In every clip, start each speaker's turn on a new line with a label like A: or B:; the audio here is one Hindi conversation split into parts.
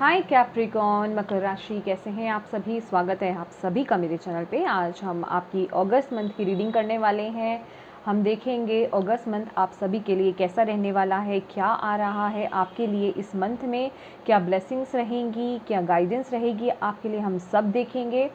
A: हाय कैप्रिकॉर्न, मकर राशि, कैसे हैं आप सभी। स्वागत है आप सभी का मेरे चैनल पे। आज हम आपकी अगस्त मंथ की रीडिंग करने वाले हैं। हम देखेंगे अगस्त मंथ आप सभी के लिए कैसा रहने वाला है, क्या आ रहा है आपके लिए इस मंथ में, क्या ब्लेसिंग्स रहेंगी, क्या गाइडेंस रहेगी आपके लिए, हम सब देखेंगे।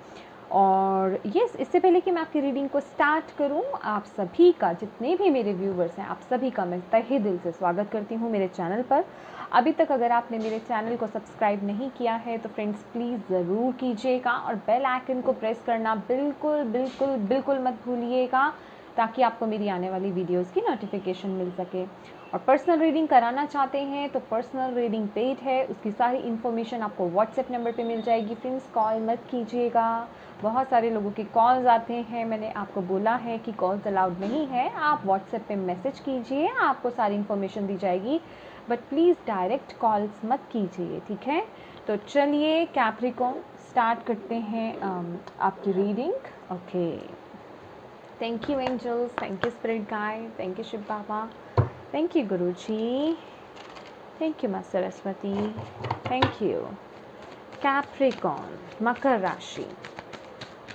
A: और यस, इससे पहले कि मैं आपकी रीडिंग को स्टार्ट करूं, आप सभी का, जितने भी मेरे व्यूवर्स हैं, आप सभी का मैं तहे दिल से स्वागत करती हूं मेरे चैनल पर। अभी तक अगर आपने मेरे चैनल को सब्सक्राइब नहीं किया है तो फ्रेंड्स प्लीज़ ज़रूर कीजिएगा और बेल आइकन को प्रेस करना बिल्कुल बिल्कुल बिल्कुल मत भूलिएगा, ताकि आपको मेरी आने वाली वीडियोस की नोटिफिकेशन मिल सके। और पर्सनल रीडिंग कराना चाहते हैं तो पर्सनल रीडिंग पेड है, उसकी सारी इन्फॉर्मेशन आपको व्हाट्सएप नंबर पे मिल जाएगी। फ्रेंड्स कॉल मत कीजिएगा, बहुत सारे लोगों के कॉल्स आते हैं। मैंने आपको बोला है कि कॉल्स अलाउड नहीं है, आप व्हाट्सएप पे मैसेज कीजिए, आपको सारी इन्फॉर्मेशन दी जाएगी, बट प्लीज़ डायरेक्ट कॉल्स मत कीजिए, ठीक है। तो चलिए कैप्रिकॉर्न स्टार्ट करते हैं आपकी reading. Okay, thank you angels, thank you spirit guide, thank you Shiv Baba, thank you Guru ji, thank you माँ सरस्वती, थैंक यू। कैप्रिकॉर्न, मकर राशि,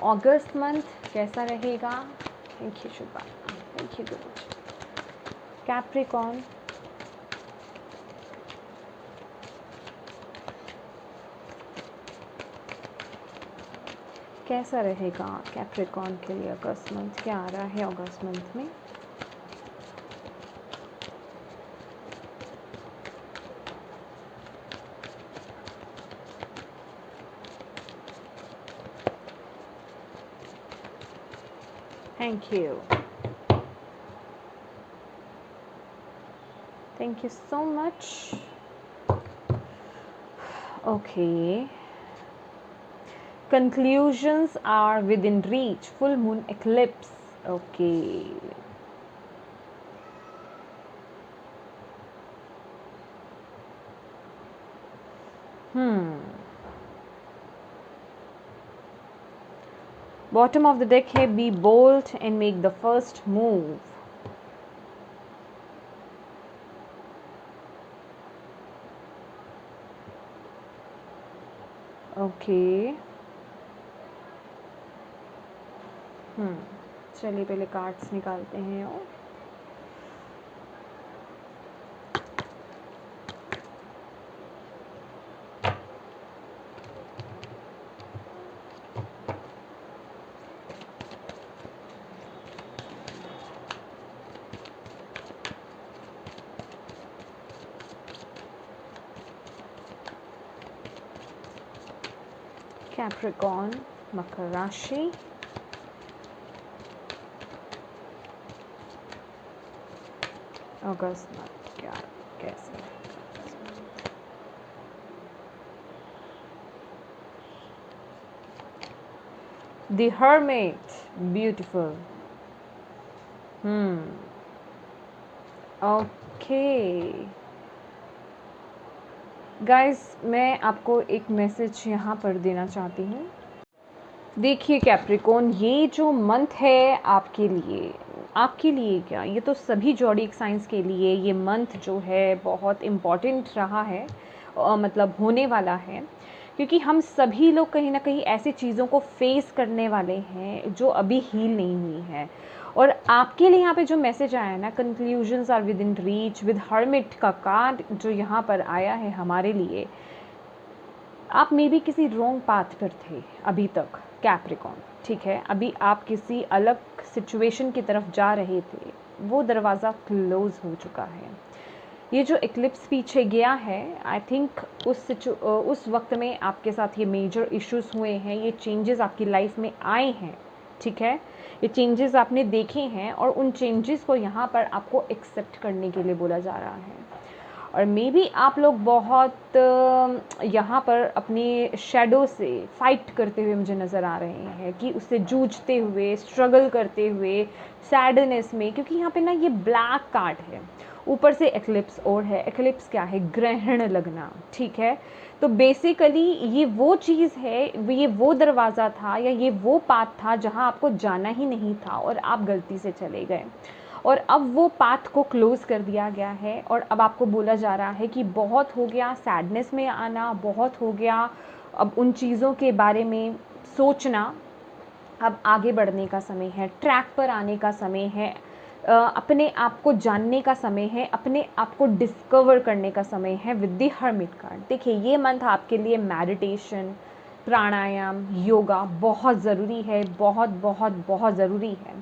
A: अगस्त मंथ कैसा रहेगा। Thank you Shiv Baba, thank you Guru ji. Capricorn, कैसा रहेगा कैप्रिकॉर्न के लिए अगस्त मंथ, क्या आ रहा है अगस्त मंथ में। Thank you, thank you so much. Okay, conclusions are within reach, full moon eclipse. Okay, bottom of the deck है be bold and make the first move. Okay, चलिए पहले कार्ड्स निकालते हैं। और कैप्रिकॉर्न, मकर राशि, अगस्त मंथ क्या कैसे। The Hermit, beautiful. Okay guys, मैं आपको एक मैसेज यहाँ पर देना चाहती हूँ। देखिए कैप्रिकॉर्न, ये जो मंथ है आपके लिए क्या, ये तो सभी ज़ोडिएक साइंस के लिए ये मंथ जो है बहुत इम्पॉर्टेंट रहा है, मतलब होने वाला है, क्योंकि हम सभी लोग कहीं ना कहीं ऐसी चीज़ों को फेस करने वाले हैं जो अभी हील नहीं हुई हैं। और आपके लिए यहाँ पे जो मैसेज आया है ना, conclusions are within reach, with hermit का कार्ड जो यहाँ पर आया है हमारे लिए, आप मे बी किसी रॉन्ग पाथ पर थे अभी तक कैप्रिकॉर्न, ठीक है। अभी आप किसी अलग सिचुएशन की तरफ जा रहे थे, वो दरवाज़ा क्लोज़ हो चुका है। ये जो इक्लिप्स पीछे गया है, आई थिंक उस वक्त में आपके साथ ये मेजर इश्यूज हुए हैं, ये चेंजेस आपकी लाइफ में आए हैं, ठीक है। ये चेंजेस आपने देखे हैं और उन चेंजेस को यहाँ पर आपको एक्सेप्ट करने के लिए बोला जा रहा है। और मे बी आप लोग बहुत यहाँ पर अपनी शेडो से फाइट करते हुए मुझे नज़र आ रहे हैं, कि उससे जूझते हुए, स्ट्रगल करते हुए, सैडनेस में, क्योंकि यहाँ पे ना ये ब्लैक कार्ड है, ऊपर से एक्लिप्स और है। एक्लिप्स क्या है? ग्रहण लगना, ठीक है। तो बेसिकली ये वो चीज़ है, ये वो दरवाज़ा था या ये वो पाथ था जहाँ आपको जाना ही नहीं था और आप गलती से चले गए। और अब वो पाथ को क्लोज़ कर दिया गया है और अब आपको बोला जा रहा है कि बहुत हो गया सैडनेस में आना, बहुत हो गया अब उन चीज़ों के बारे में सोचना, अब आगे बढ़ने का समय है, ट्रैक पर आने का समय है, अपने आप को जानने का समय है, अपने आप को डिस्कवर करने का समय है विद द हर्मिट कार्ड। देखिए ये मंथ आपके लिए मेडिटेशन, प्राणायाम, योगा बहुत ज़रूरी है, बहुत बहुत बहुत ज़रूरी है।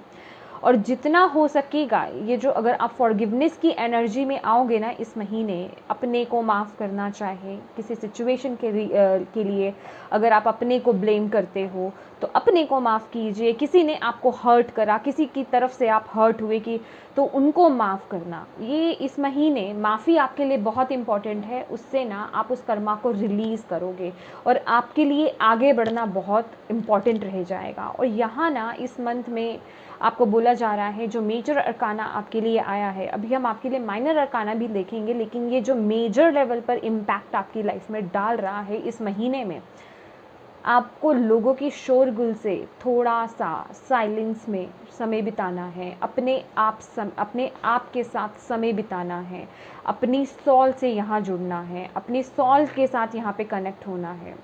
A: और जितना हो सकेगा ये जो अगर आप फॉरगिवनेस की एनर्जी में आओगे ना इस महीने, अपने को माफ़ करना चाहे किसी सिचुएशन के लिए, अगर आप अपने को ब्लेम करते हो तो अपने को माफ़ कीजिए। किसी ने आपको हर्ट करा, किसी की तरफ से आप हर्ट हुए कि तो उनको माफ़ करना, ये इस महीने माफ़ी आपके लिए बहुत इम्पॉर्टेंट है। उससे ना आप उस कर्मा को रिलीज़ करोगे और आपके लिए आगे बढ़ना बहुत इम्पॉर्टेंट रह जाएगा। और यहाँ ना इस मंथ में आपको बोला जा रहा है जो मेजर अरकाना आपके लिए आया है, अभी हम आपके लिए माइनर अरकाना भी देखेंगे, लेकिन ये जो मेजर लेवल पर इम्पैक्ट आपकी लाइफ में डाल रहा है इस महीने में, आपको लोगों की शोरगुल से थोड़ा सा साइलेंस में समय बिताना है, अपने आप के साथ समय बिताना है, अपनी सॉल से यहाँ जुड़ना है, अपनी सॉल के साथ यहाँ पे कनेक्ट होना है,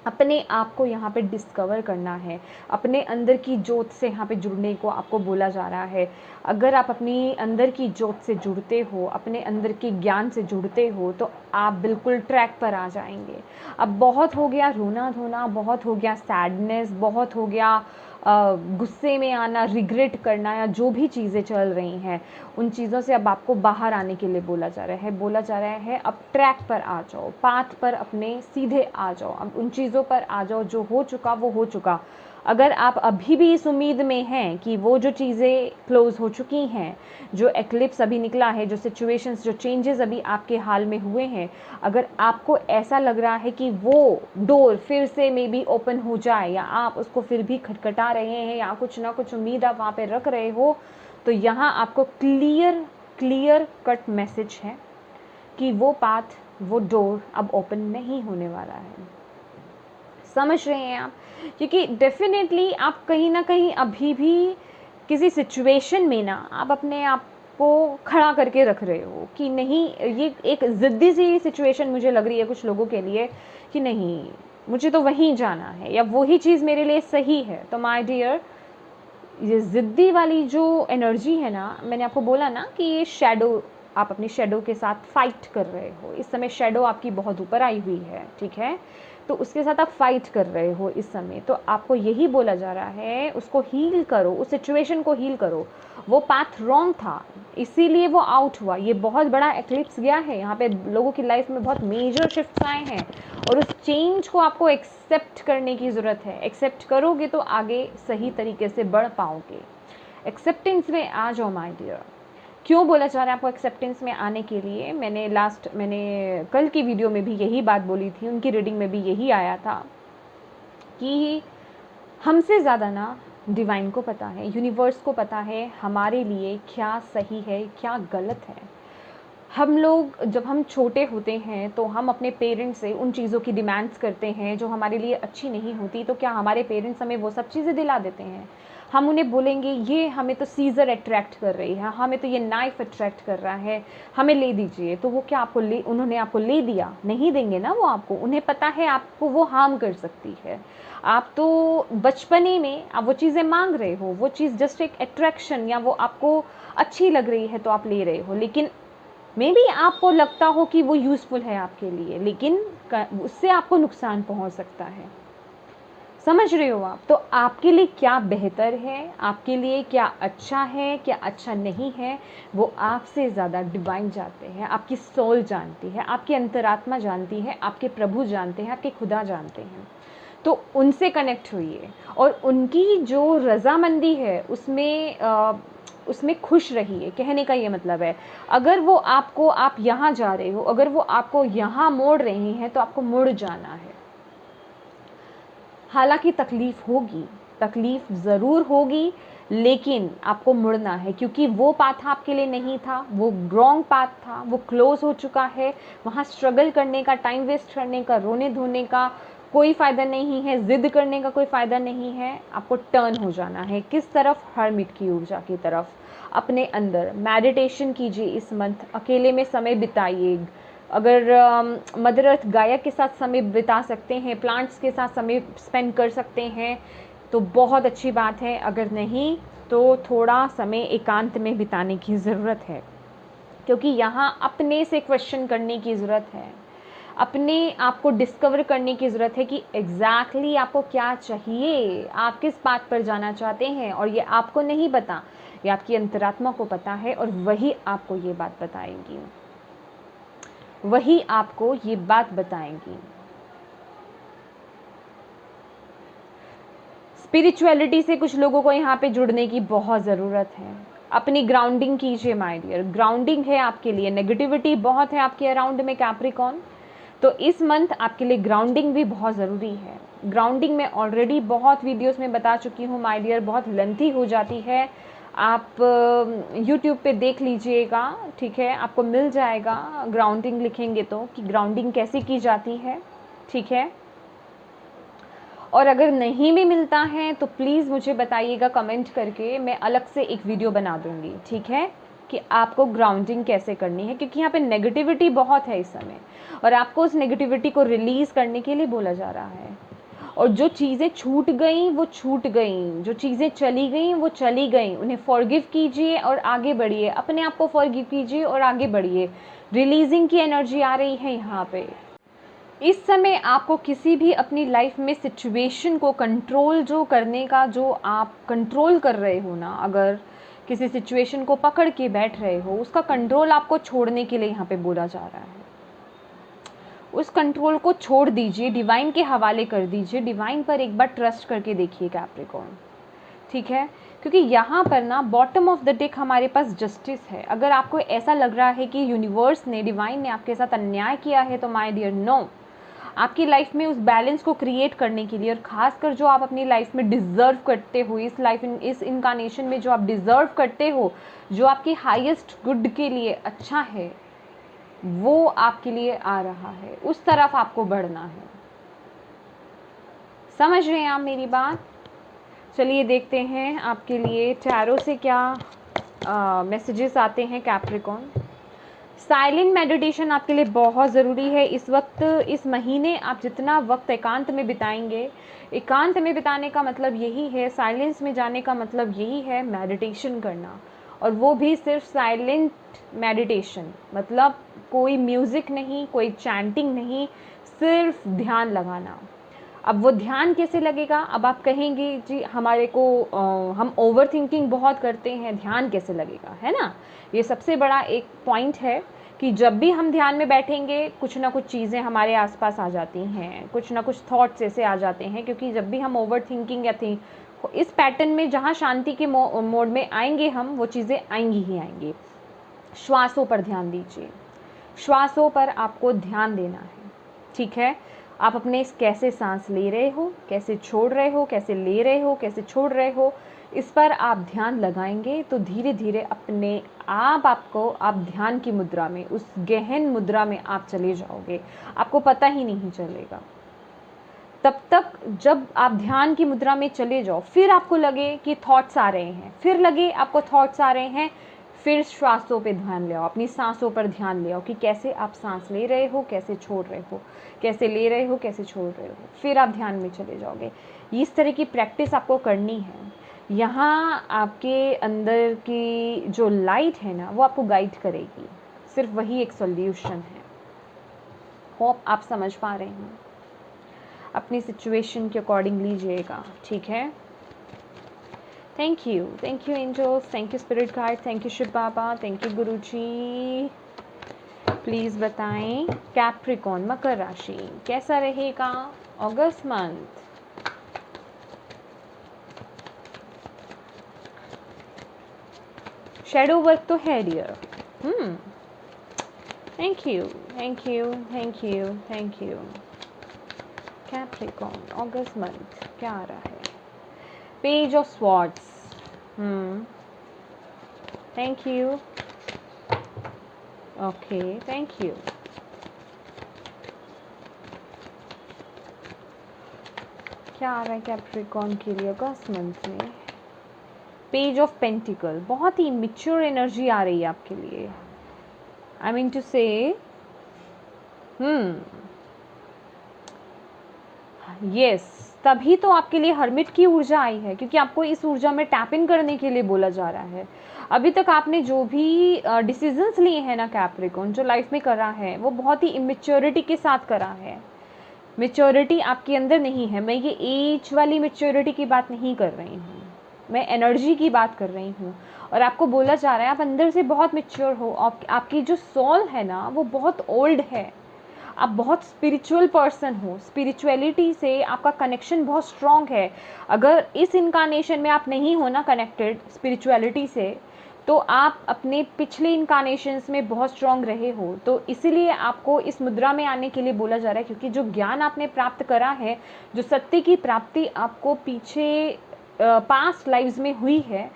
A: अपने आप को यहाँ पे डिस्कवर करना है, अपने अंदर की जोत से यहाँ पे जुड़ने को आपको बोला जा रहा है। अगर आप अपनी अंदर की जोत से जुड़ते हो, अपने अंदर के ज्ञान से जुड़ते हो, तो आप बिल्कुल ट्रैक पर आ जाएंगे। अब बहुत हो गया रोना धोना, बहुत हो गया सैडनेस, बहुत हो गया गुस्से में आना, रिग्रेट करना, या जो भी चीज़ें चल रही हैं उन चीज़ों से अब आपको बाहर आने के लिए बोला जा रहा है। अब ट्रैक पर आ जाओ, पाथ पर अपने सीधे आ जाओ, अब उन चीज़ों पर आ जाओ, जो हो चुका वो हो चुका। अगर आप अभी भी इस उम्मीद में हैं कि वो जो चीज़ें क्लोज़ हो चुकी हैं, जो एक्लिप्स अभी निकला है, जो सिचुएशंस, जो चेंजेस अभी आपके हाल में हुए हैं, अगर आपको ऐसा लग रहा है कि वो डोर फिर से मे बी ओपन हो जाए, या आप उसको फिर भी खटखटा रहे हैं, या कुछ ना कुछ उम्मीद आप वहाँ पे रख रहे हो, तो यहाँ आपको क्लियर कट मैसेज है कि वो पाथ, वो डोर अब ओपन नहीं होने वाला है। समझ रहे हैं आप? क्योंकि डेफिनेटली आप कहीं ना कहीं अभी भी किसी सिचुएशन में ना आप अपने आप को खड़ा करके रख रहे हो कि नहीं, ये एक ज़िद्दी सी सिचुएशन मुझे लग रही है कुछ लोगों के लिए कि नहीं, मुझे तो वहीं जाना है या वही चीज़ मेरे लिए सही है। तो माय डियर, ये ज़िद्दी वाली जो एनर्जी है ना, मैंने आपको बोला ना कि ये शैडो, आप अपनी शैडो के साथ फाइट कर रहे हो इस समय। शैडो आपकी बहुत ऊपर आई हुई है, ठीक है, तो उसके साथ आप फाइट कर रहे हो इस समय। तो आपको यही बोला जा रहा है, उसको हील करो, उस सिचुएशन को हील करो। वो पाथ रॉन्ग था, इसीलिए वो आउट हुआ। ये बहुत बड़ा एक्लिप्स गया है, यहाँ पे लोगों की लाइफ में बहुत मेजर शिफ्ट्स आए हैं और उस चेंज को आपको एक्सेप्ट करने की ज़रूरत है। एक्सेप्ट करोगे तो आगे सही तरीके से बढ़ पाओगे। एक्सेप्टेंस में आ जाओ माय डियर। क्यों बोला जा रहा है आपको एक्सेप्टेंस में आने के लिए? मैंने कल की वीडियो में भी यही बात बोली थी, उनकी रीडिंग में भी यही आया था कि हमसे ज़्यादा ना डिवाइन को पता है, यूनिवर्स को पता है हमारे लिए क्या सही है, क्या गलत है। हम लोग जब हम छोटे होते हैं तो हम अपने पेरेंट्स से उन चीज़ों की डिमांड्स करते हैं जो हमारे लिए अच्छी नहीं होती, तो क्या हमारे पेरेंट्स हमें वो सब चीज़ें दिला देते हैं? हम उन्हें बोलेंगे ये हमें तो सीज़र अट्रैक्ट कर रही है, हमें तो ये नाइफ़ अट्रैक्ट कर रहा है, हमें ले दीजिए। तो वो क्या उन्होंने आपको ले दिया? नहीं देंगे ना वो आपको। उन्हें पता है आपको वो हार्म कर सकती है। आप तो बचपने में आप वो चीज़ें मांग रहे हो, वो चीज़ जस्ट एक अट्रैक्शन, या वो आपको अच्छी लग रही है तो आप ले रहे हो, लेकिन मे बी आपको लगता हो कि वो यूज़फुल है आपके लिए, लेकिन उससे आपको नुकसान पहुंच सकता है। समझ रहे हो आप? तो आपके लिए क्या बेहतर है, आपके लिए क्या अच्छा है, क्या अच्छा नहीं है, वो आपसे ज़्यादा डिवाइन जानते हैं, आपकी सोल जानती है, आपकी अंतरात्मा जानती है, आपके प्रभु जानते हैं, आपके खुदा जानते हैं। तो उनसे कनेक्ट होइए और उनकी जो रज़ामंदी है उसमें खुश रहिए। कहने का ये मतलब है, अगर वो आपको, आप यहाँ जा रहे हो, अगर वो आपको यहाँ मोड़ रहे हैं तो आपको मुड़ जाना है। हालांकि तकलीफ़ ज़रूर होगी, लेकिन आपको मुड़ना है, क्योंकि वो पाथ आपके लिए नहीं था, वो रॉन्ग पाथ था, वो क्लोज़ हो चुका है। वहाँ स्ट्रगल करने का, टाइम वेस्ट करने का, रोने धोने का कोई फ़ायदा नहीं है, ज़िद करने का कोई फ़ायदा नहीं है, आपको टर्न हो जाना है किस तरफ, हर्मिट की ऊर्जा की तरफ। अपने अंदर मेडिटेशन कीजिए इस मंथ, अकेले में समय बिताइए। अगर मदर अर्थ गाया के साथ समय बिता सकते हैं, प्लांट्स के साथ समय स्पेंड कर सकते हैं तो बहुत अच्छी बात है, अगर नहीं तो थोड़ा समय एकांत में बिताने की ज़रूरत है, क्योंकि यहाँ अपने से क्वेश्चन करने की ज़रूरत है, अपने आप को डिस्कवर करने की ज़रूरत है कि एग्जैक्टली आपको क्या चाहिए, आप किस बात पर जाना चाहते हैं। और ये आपको नहीं पता, ये आपकी अंतरात्मा को पता है, और वही आपको ये बात बताएंगी, वही आपको ये बात बताएंगी। स्पिरिचुअलिटी से कुछ लोगों को यहाँ पे जुड़ने की बहुत ज़रूरत है। अपनी ग्राउंडिंग कीजिए माय डियर, ग्राउंडिंग है आपके लिए। नेगेटिविटी बहुत है आपके अराउंड में कैप्रिकॉर्न, तो इस मंथ आपके लिए ग्राउंडिंग भी बहुत ज़रूरी है। ग्राउंडिंग मैं ऑलरेडी बहुत वीडियोस में बता चुकी हूँ माय डियर, बहुत लेंथी हो जाती है, आप यूट्यूब पे देख लीजिएगा, ठीक है, आपको मिल जाएगा ग्राउंडिंग लिखेंगे तो, कि ग्राउंडिंग कैसे की जाती है, ठीक है। और अगर नहीं भी मिलता है तो प्लीज़ मुझे बताइएगा कमेंट करके, मैं अलग से एक वीडियो बना दूँगी, ठीक है, कि आपको ग्राउंडिंग कैसे करनी है, क्योंकि यहाँ पे नेगेटिविटी बहुत है इस समय, और आपको उस नेगेटिविटी को रिलीज़ करने के लिए बोला जा रहा है। और जो चीज़ें छूट गई वो छूट गई, जो चीज़ें चली गई वो चली गई, उन्हें फॉरगिव कीजिए और आगे बढ़िए, अपने आप को फॉरगिव कीजिए और आगे बढ़िए। रिलीजिंग की एनर्जी आ रही है यहाँ पे। इस समय आपको किसी भी अपनी लाइफ में सिचुएशन को कंट्रोल जो करने का, जो आप कंट्रोल कर रहे हो ना, अगर किसी सिचुएशन को पकड़ के बैठ रहे हो, उसका कंट्रोल आपको छोड़ने के लिए यहाँ पे बोला जा रहा है। उस कंट्रोल को छोड़ दीजिए, डिवाइन के हवाले कर दीजिए, डिवाइन पर एक बार ट्रस्ट करके देखिए कैप्रिकॉर्न, ठीक है। क्योंकि यहाँ पर ना बॉटम ऑफ द डेक हमारे पास जस्टिस है। अगर आपको ऐसा लग रहा है कि यूनिवर्स ने, डिवाइन ने आपके साथ अन्याय किया है, तो माय डियर नो, आपकी लाइफ में उस बैलेंस को क्रिएट करने के लिए, और ख़ासकर जो आप अपनी लाइफ में डिज़र्व करते हो, इस इनकारनेशन में जो आप डिज़र्व करते हो, जो आपकी हाईएस्ट गुड के लिए अच्छा है, वो आपके लिए आ रहा है, उस तरफ आपको बढ़ना है। समझ रहे हैं आप मेरी बात? चलिए देखते हैं आपके लिए टैरो से क्या मैसेजेस आते हैं कैप्रिकॉर्न। साइलेंट मेडिटेशन आपके लिए बहुत ज़रूरी है इस वक्त, इस महीने आप जितना वक्त एकांत में बिताएंगे, एकांत में बिताने का मतलब यही है, साइलेंस में जाने का मतलब यही है, मेडिटेशन करना, और वो भी सिर्फ साइलेंट मेडिटेशन, मतलब कोई म्यूज़िक नहीं, कोई चैंटिंग नहीं, सिर्फ ध्यान लगाना। अब वो ध्यान कैसे लगेगा? अब आप कहेंगे जी हमारे को हम ओवर थिंकिंग बहुत करते हैं, ध्यान कैसे लगेगा, है ना। ये सबसे बड़ा एक पॉइंट है कि जब भी हम ध्यान में बैठेंगे, कुछ ना कुछ चीज़ें हमारे आसपास आ जाती हैं, कुछ ना कुछ थॉट्स ऐसे आ जाते हैं, क्योंकि जब भी हम ओवर थिंकिंग या इस पैटर्न में, जहाँ शांति के मोड में आएंगे हम, वो चीज़ें आएंगी ही आएंगी। श्वासों पर ध्यान दीजिए, श्वासों पर आपको ध्यान देना है, ठीक है। आप अपने कैसे सांस ले रहे हो, कैसे छोड़ रहे हो, कैसे ले रहे हो, कैसे छोड़ रहे हो, इस पर आप ध्यान लगाएंगे तो धीरे धीरे अपने आप ध्यान की मुद्रा में, उस गहन मुद्रा में आप चले जाओगे, आपको पता ही नहीं चलेगा। तब तक जब आप ध्यान की मुद्रा में चले जाओ, फिर आपको लगे कि थॉट्स आ रहे हैं, फिर लगे आपको थॉट्स आ रहे हैं, फिर श्वासों पे ध्यान ले आओ, अपनी सांसों पर ध्यान ले आओ कि कैसे आप सांस ले रहे हो, कैसे छोड़ रहे हो, कैसे ले रहे हो, कैसे छोड़ रहे हो, फिर आप ध्यान में चले जाओगे। इस तरह की प्रैक्टिस आपको करनी है। यहाँ आपके अंदर की जो लाइट है ना, वो आपको गाइड करेगी, सिर्फ वही एक सॉल्यूशन है। होप आप समझ पा रहे हैं। अपनी सिचुएशन के अकॉर्डिंग लीजिएगा, ठीक है। Thank you angels, thank you spirit guide, thank you Shiv Baba, thank you Guruji. Please बताएं कैप्रिकॉर्न मकर राशि कैसा रहेगा अगस्त मंथ। शेडो वर्क तो है डियर। थैंक यू कैप्रिकॉर्न अगस्त मंथ क्या आ रहा है? Page of swords. Thank you. Okay, thank you. क्या आ रहा है कैप्रिकॉर्न के लिए अगस्त मंथ में? पेज ऑफ पेंटिकल, बहुत ही मैच्योर एनर्जी आ रही है आपके लिए। आई मीन टू से यस, तभी तो आपके लिए हर्मिट की ऊर्जा आई है, क्योंकि आपको इस ऊर्जा में टैप इन करने के लिए बोला जा रहा है। अभी तक आपने जो भी डिसीजंस लिए हैं ना कैप्रिकॉर्न, जो लाइफ में करा है, वो बहुत ही इमेच्योरिटी के साथ करा है। मेच्योरिटी आपके अंदर नहीं है। मैं ये एज वाली मेच्योरिटी की बात नहीं कर रही हूँ, मैं एनर्जी की बात कर रही हूँ। और आपको बोला जा रहा है आप अंदर से बहुत मेच्योर हो। आपकी जो सोल है ना, वो बहुत ओल्ड है। आप बहुत स्पिरिचुअल पर्सन हो, स्पिरिचुअलिटी से आपका कनेक्शन बहुत स्ट्रॉन्ग है। अगर इस इनकारनेशन में आप नहीं हो ना कनेक्टेड स्पिरिचुअलिटी से, तो आप अपने पिछले इनकारनेशंस में बहुत स्ट्रॉन्ग रहे हो। तो इसीलिए आपको इस मुद्रा में आने के लिए बोला जा रहा है, क्योंकि जो ज्ञान आपने प्राप्त करा है, जो सत्य की प्राप्ति आपको पीछे पास्ट लाइव्स में हुई है,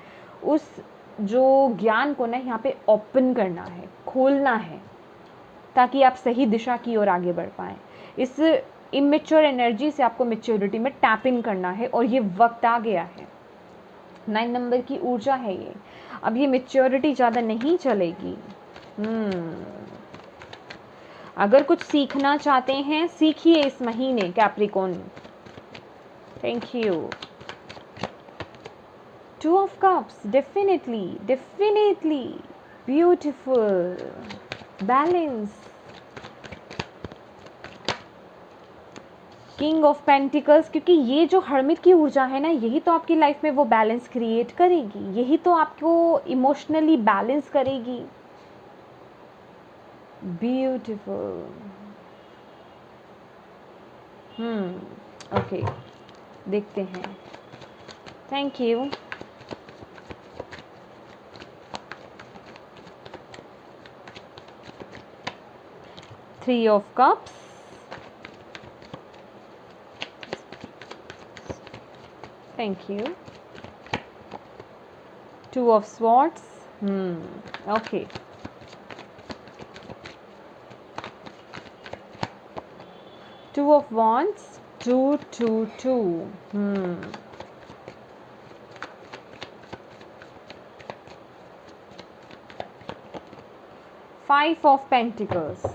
A: उस जो ज्ञान को ना यहाँ पे ओपन करना है, खोलना है, ताकि आप सही दिशा की ओर आगे बढ़ पाएँ। इस इमेच्योर एनर्जी से आपको मेच्योरिटी में टैप इन करना है, और ये वक्त आ गया है। 9 नंबर की ऊर्जा है ये। अब ये मेच्योरिटी ज़्यादा नहीं चलेगी। अगर कुछ सीखना चाहते हैं, सीखिए इस महीने Capricorn. Thank you. 2 of cups, definitely beautiful, balance. King of pentacles, क्योंकि ये जो हर्मिट की ऊर्जा है ना, यही तो आपकी लाइफ में वो बैलेंस क्रिएट करेगी, यही तो आपको इमोशनली बैलेंस करेगी। ब्यूटीफुल। ओके, देखते हैं। Thank you. Three of cups, thank you. 2 of swords, okay. 2 of wands, 2, 2, 2. 5 of pentacles,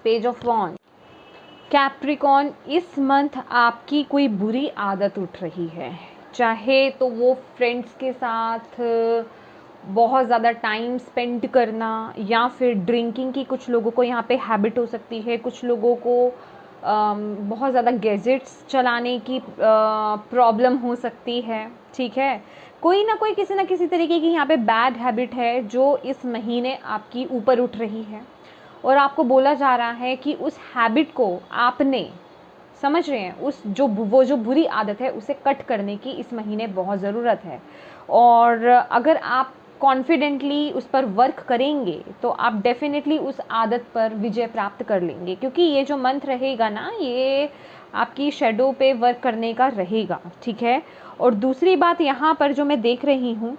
A: page of wands. Capricorn, इस मंथ आपकी कोई बुरी आदत उठ रही है, चाहे तो वो फ्रेंड्स के साथ बहुत ज़्यादा टाइम स्पेंड करना, या फिर ड्रिंकिंग की कुछ लोगों को यहाँ पे हैबिट हो सकती है, कुछ लोगों को बहुत ज़्यादा गैजेट्स चलाने की प्रॉब्लम हो सकती है। ठीक है, कोई ना कोई किसी ना किसी तरीके की यहाँ पे बैड हैबिट है जो इस महीने आपकी ऊपर उठ रही है, और आपको बोला जा रहा है कि उस हैबिट को आपने, समझ रहे हैं, वो जो बुरी आदत है उसे कट करने की इस महीने बहुत ज़रूरत है। और अगर आप कॉन्फिडेंटली उस पर वर्क करेंगे तो आप डेफिनेटली उस आदत पर विजय प्राप्त कर लेंगे, क्योंकि ये जो मंथ रहेगा ना, ये आपकी शेडो पे वर्क करने का रहेगा। ठीक है, और दूसरी बात यहाँ पर जो मैं देख रही हूँ,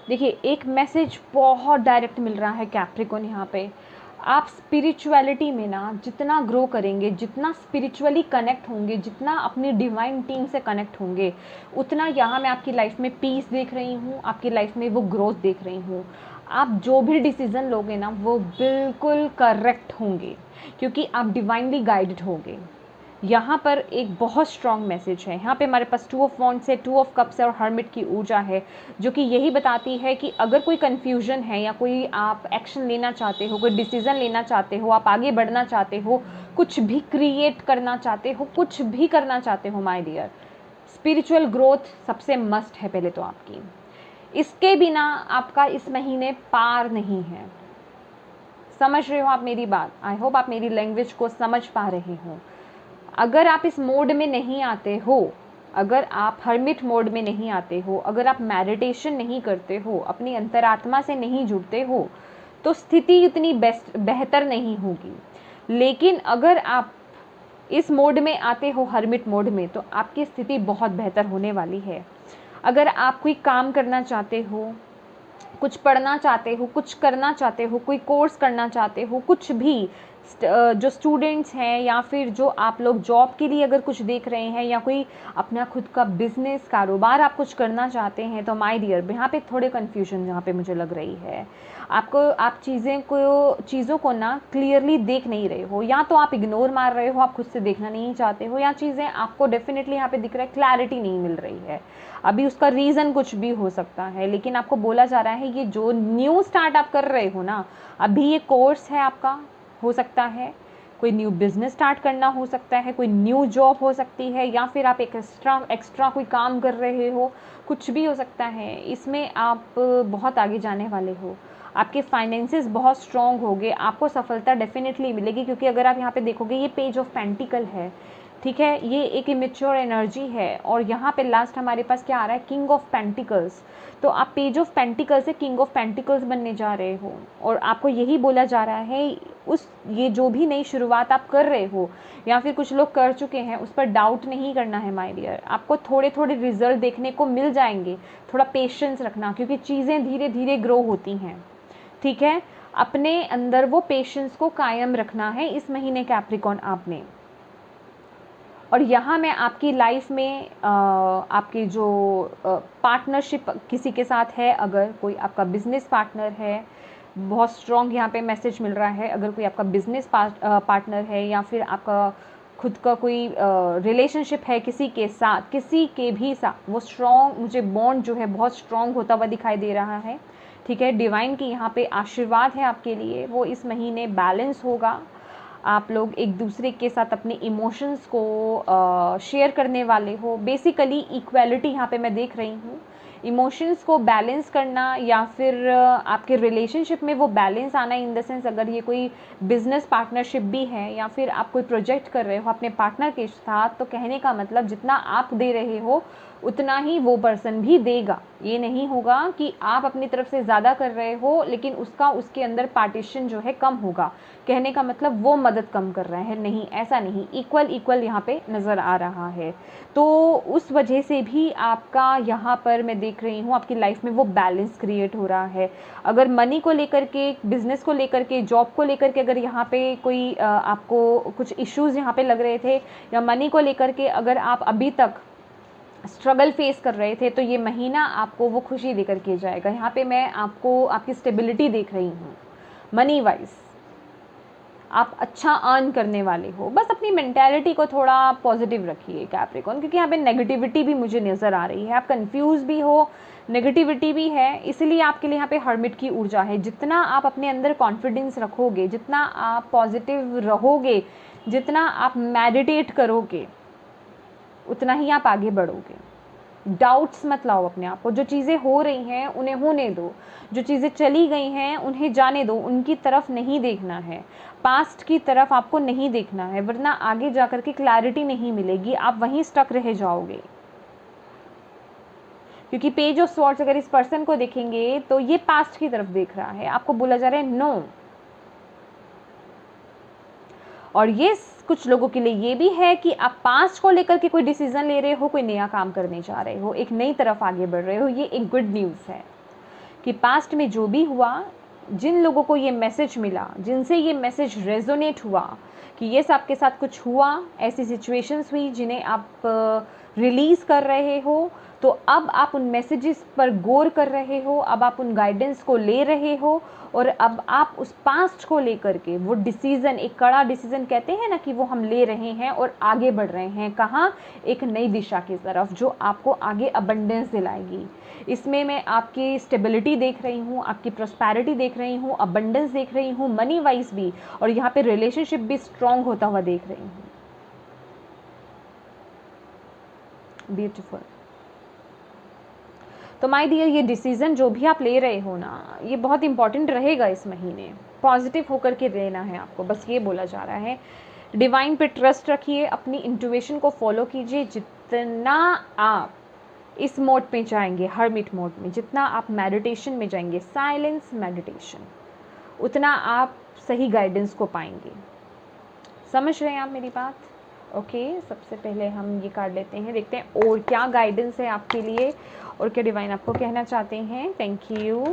A: देखिए एक मैसेज बहुत डायरेक्ट मिल रहा है कैप्रिकॉर्न यहाँ पे। आप स्पिरिचुअलिटी में ना जितना ग्रो करेंगे, जितना स्पिरिचुअली कनेक्ट होंगे, जितना अपनी डिवाइन टीम से कनेक्ट होंगे, उतना यहाँ मैं आपकी लाइफ में पीस देख रही हूँ, आपकी लाइफ में वो ग्रोथ देख रही हूँ। आप जो भी डिसीज़न लोगे ना, वो बिल्कुल करेक्ट होंगे, क्योंकि आप डिवाइनली गाइडेड होंगे। यहाँ पर एक बहुत स्ट्रॉन्ग मैसेज है। यहाँ पे हमारे पास 2 ऑफ वॉन्ड्स है, 2 ऑफ कप्स है, और हर्मिट की ऊर्जा है, जो कि यही बताती है कि अगर कोई कन्फ्यूजन है, या कोई आप एक्शन लेना चाहते हो, कोई डिसीज़न लेना चाहते हो, आप आगे बढ़ना चाहते हो, कुछ भी क्रिएट करना चाहते हो, कुछ भी करना चाहते हो माय डियर, स्पिरिचुअल ग्रोथ सबसे मस्ट है पहले तो आपकी। इसके बिना आपका इस महीने पार नहीं है। समझ रहे हो आप मेरी बात? आई होप आप मेरी लैंग्वेज को समझ पा रहे हो। अगर आप इस मोड में नहीं आते हो, अगर आप हर्मिट मोड में नहीं आते हो, अगर आप मेडिटेशन नहीं करते हो, अपनी अंतरात्मा से नहीं जुड़ते हो, तो स्थिति उतनी बेहतर नहीं होगी। लेकिन अगर आप इस मोड में आते हो, हर्मिट मोड में, तो आपकी स्थिति बहुत बेहतर होने वाली है। अगर आप कोई काम करना चाहते हो, कुछ पढ़ना चाहते हो, कुछ करना चाहते हो, कोई कोर्स करना चाहते हो, कुछ भी जो स्टूडेंट्स हैं या फिर जो आप लोग जॉब के लिए अगर कुछ देख रहे हैं या कोई अपना खुद का बिजनेस कारोबार आप कुछ करना चाहते हैं, तो माय डियर यहाँ पे थोड़े कन्फ्यूजन यहाँ पे मुझे लग रही है आपको। आप चीज़ों को ना क्लियरली देख नहीं रहे हो, या तो आप इग्नोर मार रहे हो, आप खुद से देखना नहीं चाहते हो, या चीज़ें आपको डेफिनेटली यहाँ पे दिख रहा है क्लैरिटी नहीं मिल रही है। अभी उसका रीज़न कुछ भी हो सकता है, लेकिन आपको बोला जा रहा है ये जो न्यू स्टार्ट आप कर रहे हो ना, अभी ये कोर्स है आपका, हो सकता है कोई न्यू बिजनेस स्टार्ट करना हो सकता है, कोई न्यू जॉब हो सकती है, या फिर आप एक एक्स्ट्रा कोई काम कर रहे हो, कुछ भी हो सकता है। इसमें आप बहुत आगे जाने वाले हो, आपके फाइनेंसेस बहुत स्ट्रॉन्ग होंगे, आपको सफलता डेफिनेटली मिलेगी। क्योंकि अगर आप यहाँ पे देखोगे ये पेज ऑफ पेंटिकल है, ठीक है, ये एक इमेच्योर एनर्जी है, और यहाँ पे लास्ट हमारे पास क्या आ रहा है, किंग ऑफ पेंटिकल्स। तो आप पेज ऑफ पेंटिकल से किंग ऑफ पेंटिकल्स बनने जा रहे हो, और आपको यही बोला जा रहा है ये जो भी नई शुरुआत आप कर रहे हो या फिर कुछ लोग कर चुके हैं, उस पर डाउट नहीं करना है माय डियर। आपको थोड़े थोड़े रिजल्ट देखने को मिल जाएंगे, थोड़ा पेशेंस रखना, क्योंकि चीज़ें धीरे धीरे ग्रो होती हैं, ठीक है। अपने अंदर वो पेशेंस को कायम रखना है इस महीने कैप्रिकॉर्न आपने। और यहाँ मैं आपकी लाइफ में आपकी जो पार्टनरशिप किसी के साथ है, अगर कोई आपका बिजनेस पार्टनर है, बहुत स्ट्रॉन्ग यहाँ पे मैसेज मिल रहा है। अगर कोई आपका बिजनेस पार्टनर है या फिर आपका खुद का कोई रिलेशनशिप है किसी के साथ, किसी के भी साथ, वो स्ट्रॉन्ग मुझे बॉन्ड जो है बहुत स्ट्रॉन्ग होता हुआ दिखाई दे रहा है, ठीक है। डिवाइन की यहाँ पे आशीर्वाद है आपके लिए, वो इस महीने बैलेंस होगा। आप लोग एक दूसरे के साथ अपने इमोशंस को शेयर करने वाले हो। बेसिकली इक्वालिटी यहाँ पे मैं देख रही हूँ, इमोशंस को बैलेंस करना, या फिर आपके रिलेशनशिप में वो बैलेंस आना, इन द सेंस अगर ये कोई बिजनेस पार्टनरशिप भी है या फिर आप कोई प्रोजेक्ट कर रहे हो अपने पार्टनर के साथ, तो कहने का मतलब जितना आप दे रहे हो उतना ही वो पर्सन भी देगा। ये नहीं होगा कि आप अपनी तरफ से ज़्यादा कर रहे हो लेकिन उसके अंदर पार्टीशन जो है कम होगा, कहने का मतलब वो मदद कम कर रहा है, नहीं, ऐसा नहीं, इक्वल यहाँ पे नज़र आ रहा है। तो उस वजह से भी आपका यहाँ पर मैं देख रही हूँ आपकी लाइफ में वो बैलेंस क्रिएट हो रहा है। अगर मनी को लेकर के, बिजनेस को लेकर के, जॉब को लेकर के अगर यहाँ पे कोई आपको कुछ इश्यूज़ यहाँ पे लग रहे थे, या मनी को लेकर के अगर आप अभी तक स्ट्रगल फेस कर रहे थे, तो ये महीना आपको वो खुशी देकर के जाएगा। यहाँ पे मैं आपको आपकी स्टेबिलिटी देख रही हूँ, मनी वाइज आप अच्छा अर्न करने वाले हो। बस अपनी मेंटालिटी को थोड़ा पॉजिटिव रखिए कैप्रिकॉर्न, क्योंकि यहाँ पे नेगेटिविटी भी मुझे नज़र आ रही है, आप कंफ्यूज भी हो, नेगेटिविटी भी है, इसलिए आपके लिए यहाँ पे हर्मिट की ऊर्जा है। जितना आप अपने अंदर कॉन्फिडेंस रखोगे, जितना आप पॉजिटिव रहोगे, जितना आप मेडिटेट करोगे, उतना ही आप आगे बढ़ोगे। डाउट्स मत लाओ अपने आप को, जो चीज़ें हो रही हैं उन्हें होने दो, जो चीज़ें चली गई हैं उन्हें जाने दो, उनकी तरफ नहीं देखना है, पास्ट की तरफ आपको नहीं देखना है, वरना आगे जाकर के क्लैरिटी नहीं मिलेगी, आप वहीं स्टक रह जाओगे। क्योंकि पेज ऑफ स्वॉर्ड्स अगर इस पर्सन को देखेंगे तो ये पास्ट की तरफ देख रहा है, आपको बोला जा रहा है नो। और ये कुछ लोगों के लिए ये भी है कि आप पास्ट को लेकर के कोई डिसीजन ले रहे हो, कोई नया काम करने जा रहे हो, एक नई तरफ आगे बढ़ रहे हो। ये एक गुड न्यूज़ है कि पास्ट में जो भी हुआ, जिन लोगों को ये मैसेज मिला, जिनसे ये मैसेज रेजोनेट हुआ कि ये आपके साथ कुछ हुआ, ऐसी सिचुएशंस हुई जिन्हें आप रिलीज़ कर रहे हो, तो अब आप उन मैसेजेस पर गौर कर रहे हो, अब आप उन गाइडेंस को ले रहे हो, और अब आप उस पास्ट को लेकर के वो डिसीज़न, एक कड़ा डिसीज़न कहते हैं ना कि वो हम ले रहे हैं और आगे बढ़ रहे हैं। कहाँ? एक नई दिशा की तरफ, जो आपको आगे अबंडेंस दिलाएगी। इसमें मैं आपकी स्टेबिलिटी देख रही हूँ, आपकी प्रॉस्पेरिटी देख रही हूँ, अबंडेंस देख रही हूँ, मनी वाइज भी, और यहाँ पे रिलेशनशिप भी स्ट्रॉन्ग होता हुआ देख रही हूँ। ब्यूटीफुल। तो माय डियर, ये डिसीज़न जो भी आप ले रहे हो ना, ये बहुत इंपॉर्टेंट रहेगा इस महीने। पॉजिटिव होकर के लेना है आपको, बस ये बोला जा रहा है। डिवाइन पे ट्रस्ट रखिए, अपनी इंट्यूशन को फॉलो कीजिए। जितना आप इस मोड पे जाएंगे, हर्मिट मोड में, जितना आप मेडिटेशन में जाएंगे, साइलेंस मेडिटेशन, उतना आप सही गाइडेंस को पाएंगे। समझ रहे हैं आप मेरी बात? ओके, सबसे पहले हम ये कार्ड लेते हैं, देखते हैं और क्या गाइडेंस है आपके लिए और क्या डिवाइन आपको कहना चाहते हैं। Thank you.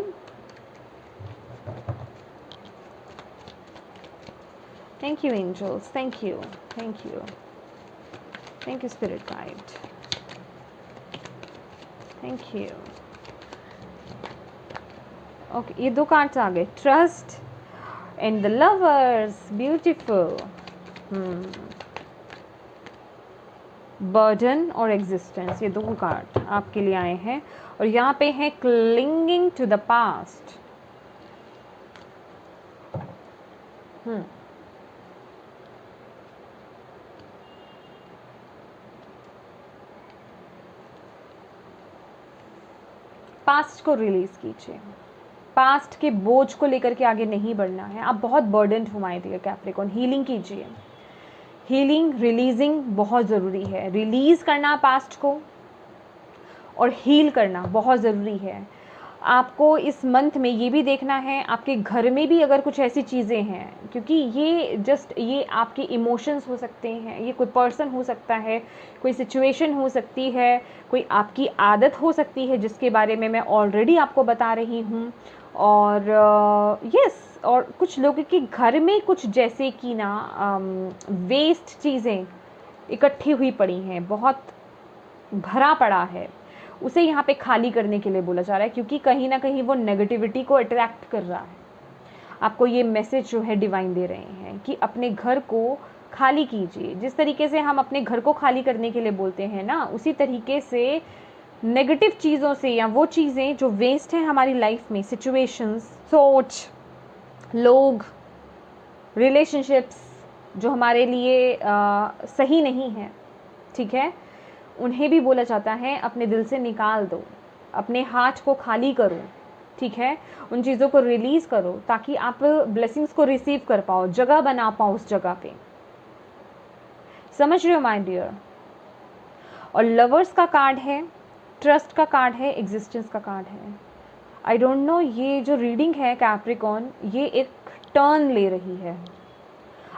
A: Thank you, angels. Thank you. Thank you. Thank you, spirit guide. Thank you. Okay, ये 2 कार्ड्स आ गए, trust and the lovers. Beautiful. Burden और एग्जिस्टेंस, ये 2 कार्ड आपके लिए आए हैं. और यहाँ पे है clinging to the past. Past को रिलीज कीजिए. पास्ट के बोझ को लेकर के आगे नहीं बढ़ना है. आप बहुत बर्डन हो माय डियर कैप्रिकॉर्न. हीलिंग कीजिए. हीलिंग, रिलीजिंग बहुत ज़रूरी है. रिलीज़ करना पास्ट को और हील करना बहुत ज़रूरी है. आपको इस मंथ में ये भी देखना है आपके घर में भी अगर कुछ ऐसी चीज़ें हैं, क्योंकि ये आपके इमोशंस हो सकते हैं, ये कोई पर्सन हो सकता है, कोई सिचुएशन हो सकती है, कोई आपकी आदत हो सकती है जिसके बारे में मैं ऑलरेडी आपको बता रही हूँ. और यस, और कुछ लोगों के घर में कुछ जैसे कि ना वेस्ट चीज़ें इकट्ठी हुई पड़ी हैं, बहुत भरा पड़ा है, उसे यहाँ पे खाली करने के लिए बोला जा रहा है, क्योंकि कहीं ना कहीं वो नेगेटिविटी को अट्रैक्ट कर रहा है. आपको ये मैसेज जो है डिवाइन दे रहे हैं कि अपने घर को खाली कीजिए. जिस तरीके से हम अपने घर को खाली करने के लिए बोलते हैं ना, उसी तरीके से नेगेटिव चीज़ों से या वो चीज़ें जो वेस्ट हैं हमारी लाइफ में, सिचुएशंस, सोच, लोग, रिलेशनशिप्स जो हमारे लिए सही नहीं है, ठीक है, उन्हें भी बोला जाता है अपने दिल से निकाल दो, अपने हाथ को खाली करो, ठीक है, उन चीज़ों को रिलीज़ करो ताकि आप ब्लेसिंग्स को रिसीव कर पाओ, जगह बना पाओ उस जगह पे. समझ रहे हो माय डियर. और लवर्स का कार्ड है, ट्रस्ट का कार्ड है, एग्जिस्टेंस का कार्ड है. आई डोंट नो, ये जो रीडिंग है कैप्रिकॉर्न, ये एक टर्न ले रही है.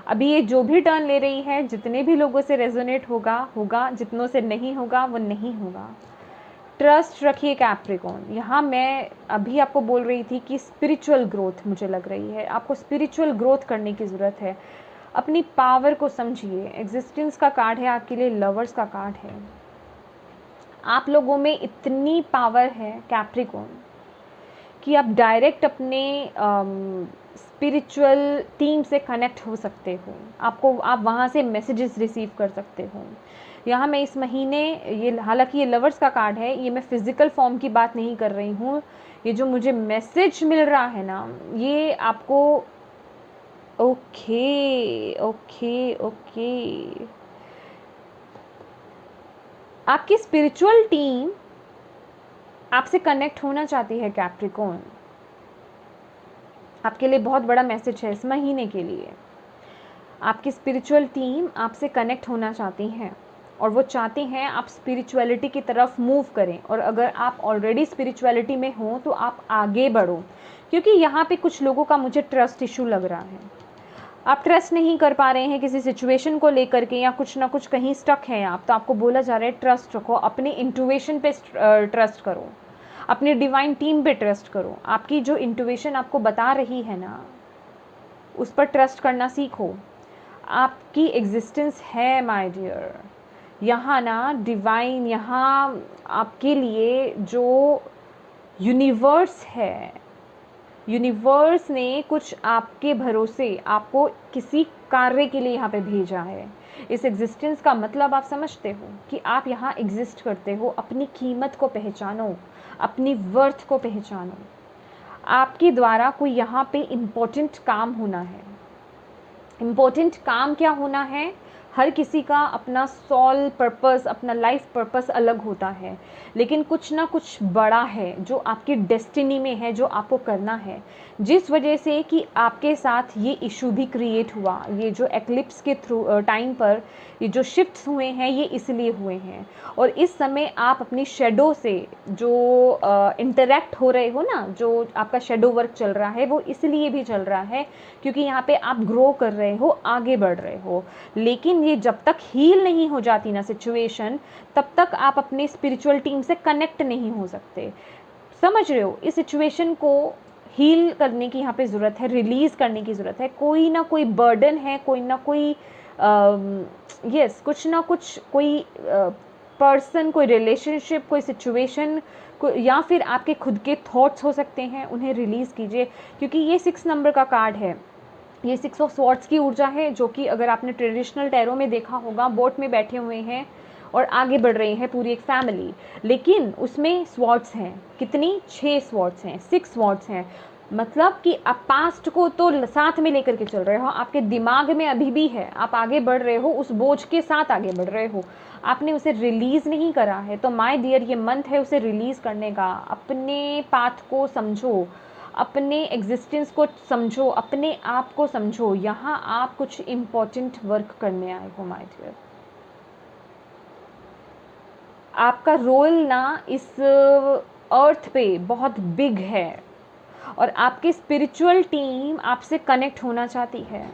A: अभी ये जो भी टर्न ले रही है, जितने भी लोगों से रेजोनेट होगा, जितनों से नहीं होगा वो नहीं होगा. ट्रस्ट रखिए कैप्रिकॉर्न. यहाँ मैं अभी आपको बोल रही थी कि स्पिरिचुअल ग्रोथ मुझे लग रही है, आपको स्पिरिचुअल ग्रोथ करने की ज़रूरत है. अपनी पावर को समझिए. एग्जिस्टेंस का कार्ड है आपके लिए, लवर्स का कार्ड है. आप लोगों में इतनी पावर है कैप्रिकॉर्न कि आप डायरेक्ट अपने स्पिरिचुअल टीम से कनेक्ट हो सकते हो. आप वहाँ से मैसेजेस रिसीव कर सकते हो. यहाँ मैं इस महीने, ये हालांकि ये लवर्स का कार्ड है, ये मैं फिज़िकल फॉर्म की बात नहीं कर रही हूँ. ये जो मुझे मैसेज मिल रहा है ना, ये आपको ओके ओके ओके आपकी स्पिरिचुअल टीम आपसे कनेक्ट होना चाहती है कैप्रिकॉर्न. आपके लिए बहुत बड़ा मैसेज है इस महीने के लिए. आपकी स्पिरिचुअल टीम आपसे कनेक्ट होना चाहती हैं और वो चाहते हैं आप स्पिरिचुअलिटी की तरफ मूव करें. और अगर आप ऑलरेडी स्पिरिचुअलिटी में हो तो आप आगे बढ़ो, क्योंकि यहाँ पे कुछ लोगों का मुझे ट्रस्ट इशू लग रहा है. आप ट्रस्ट नहीं कर पा रहे हैं किसी सिचुएशन को लेकर के, या कुछ ना कुछ कहीं स्टक हैं आप, तो आपको बोला जा रहा है ट्रस्ट रखो, अपनी इंट्यूशन पे ट्रस्ट करो, अपनी डिवाइन टीम पे ट्रस्ट करो. आपकी जो इंट्यूशन आपको बता रही है ना, उस पर ट्रस्ट करना सीखो. आपकी एग्जिस्टेंस है माय डियर. यहाँ ना डिवाइन, यहाँ आपके लिए जो यूनिवर्स है, यूनिवर्स ने कुछ आपके भरोसे आपको किसी कार्य के लिए यहाँ पे भेजा है. इस एग्जिस्टेंस का मतलब आप समझते हो कि आप यहाँ एग्जिस्ट करते हो. अपनी कीमत को पहचानो, अपनी वर्थ को पहचानो. आपके द्वारा कोई यहाँ पे इम्पोर्टेंट काम होना है. इम्पोर्टेंट काम क्या होना है? हर किसी का अपना सोल पर्पस, अपना लाइफ पर्पस अलग होता है, लेकिन कुछ ना कुछ बड़ा है जो आपकी डेस्टिनी में है, जो आपको करना है. जिस वजह से कि आपके साथ ये इशू भी क्रिएट हुआ, ये जो एक्लिप्स के थ्रू टाइम पर ये जो शिफ्ट्स हुए हैं, ये इसलिए हुए हैं. और इस समय आप अपनी शेडो से जो इंटरेक्ट हो रहे हो ना, जो आपका शेडो वर्क चल रहा है, वो इसलिए भी चल रहा है क्योंकि यहाँ पे आप ग्रो कर रहे हो, आगे बढ़ रहे हो. लेकिन ये जब तक हील नहीं हो जाती ना सिचुएशन, तब तक आप अपनी स्पिरिचुअल टीम से कनेक्ट नहीं हो सकते. समझ रहे हो? इस सिचुएशन को हील करने की यहाँ पे ज़रूरत है, रिलीज़ करने की ज़रूरत है। कोई ना कोई बर्डन है, कोई ना कोई यस कुछ ना कुछ, कोई पर्सन, कोई रिलेशनशिप, कोई सिचुएशन, या फिर आपके खुद के थॉट्स हो सकते हैं, उन्हें रिलीज़ कीजिए। क्योंकि ये 6 नंबर का कार्ड है, ये 6 ऑफ स्वॉर्ड्स की ऊर्जा है, जो कि अगर आपने ट्रेडिशनल टैरो में देखा होगा, बोट में बैठे हुए हैं और आगे बढ़ रही है पूरी एक फैमिली, लेकिन उसमें स्वॉर्ड्स हैं। कितनी? 6 स्वॉर्ड्स हैं, 6 स्वॉर्ड्स हैं। मतलब कि आप पास्ट को तो साथ में लेकर के चल रहे हो, आपके दिमाग में अभी भी है, आप आगे बढ़ रहे हो, उस बोझ के साथ आगे बढ़ रहे हो, आपने उसे रिलीज़ नहीं करा है। तो माय डियर, ये मंथ है उसे रिलीज़ करने का। अपने पाथ को समझो, अपने एग्जिस्टेंस को समझो, अपने आप को समझो। यहाँ आप कुछ इम्पोर्टेंट वर्क करने आए हो माय डियर। आपका रोल ना इस अर्थ पे बहुत बिग है, और आपकी स्पिरिचुअल टीम आपसे कनेक्ट होना चाहती है,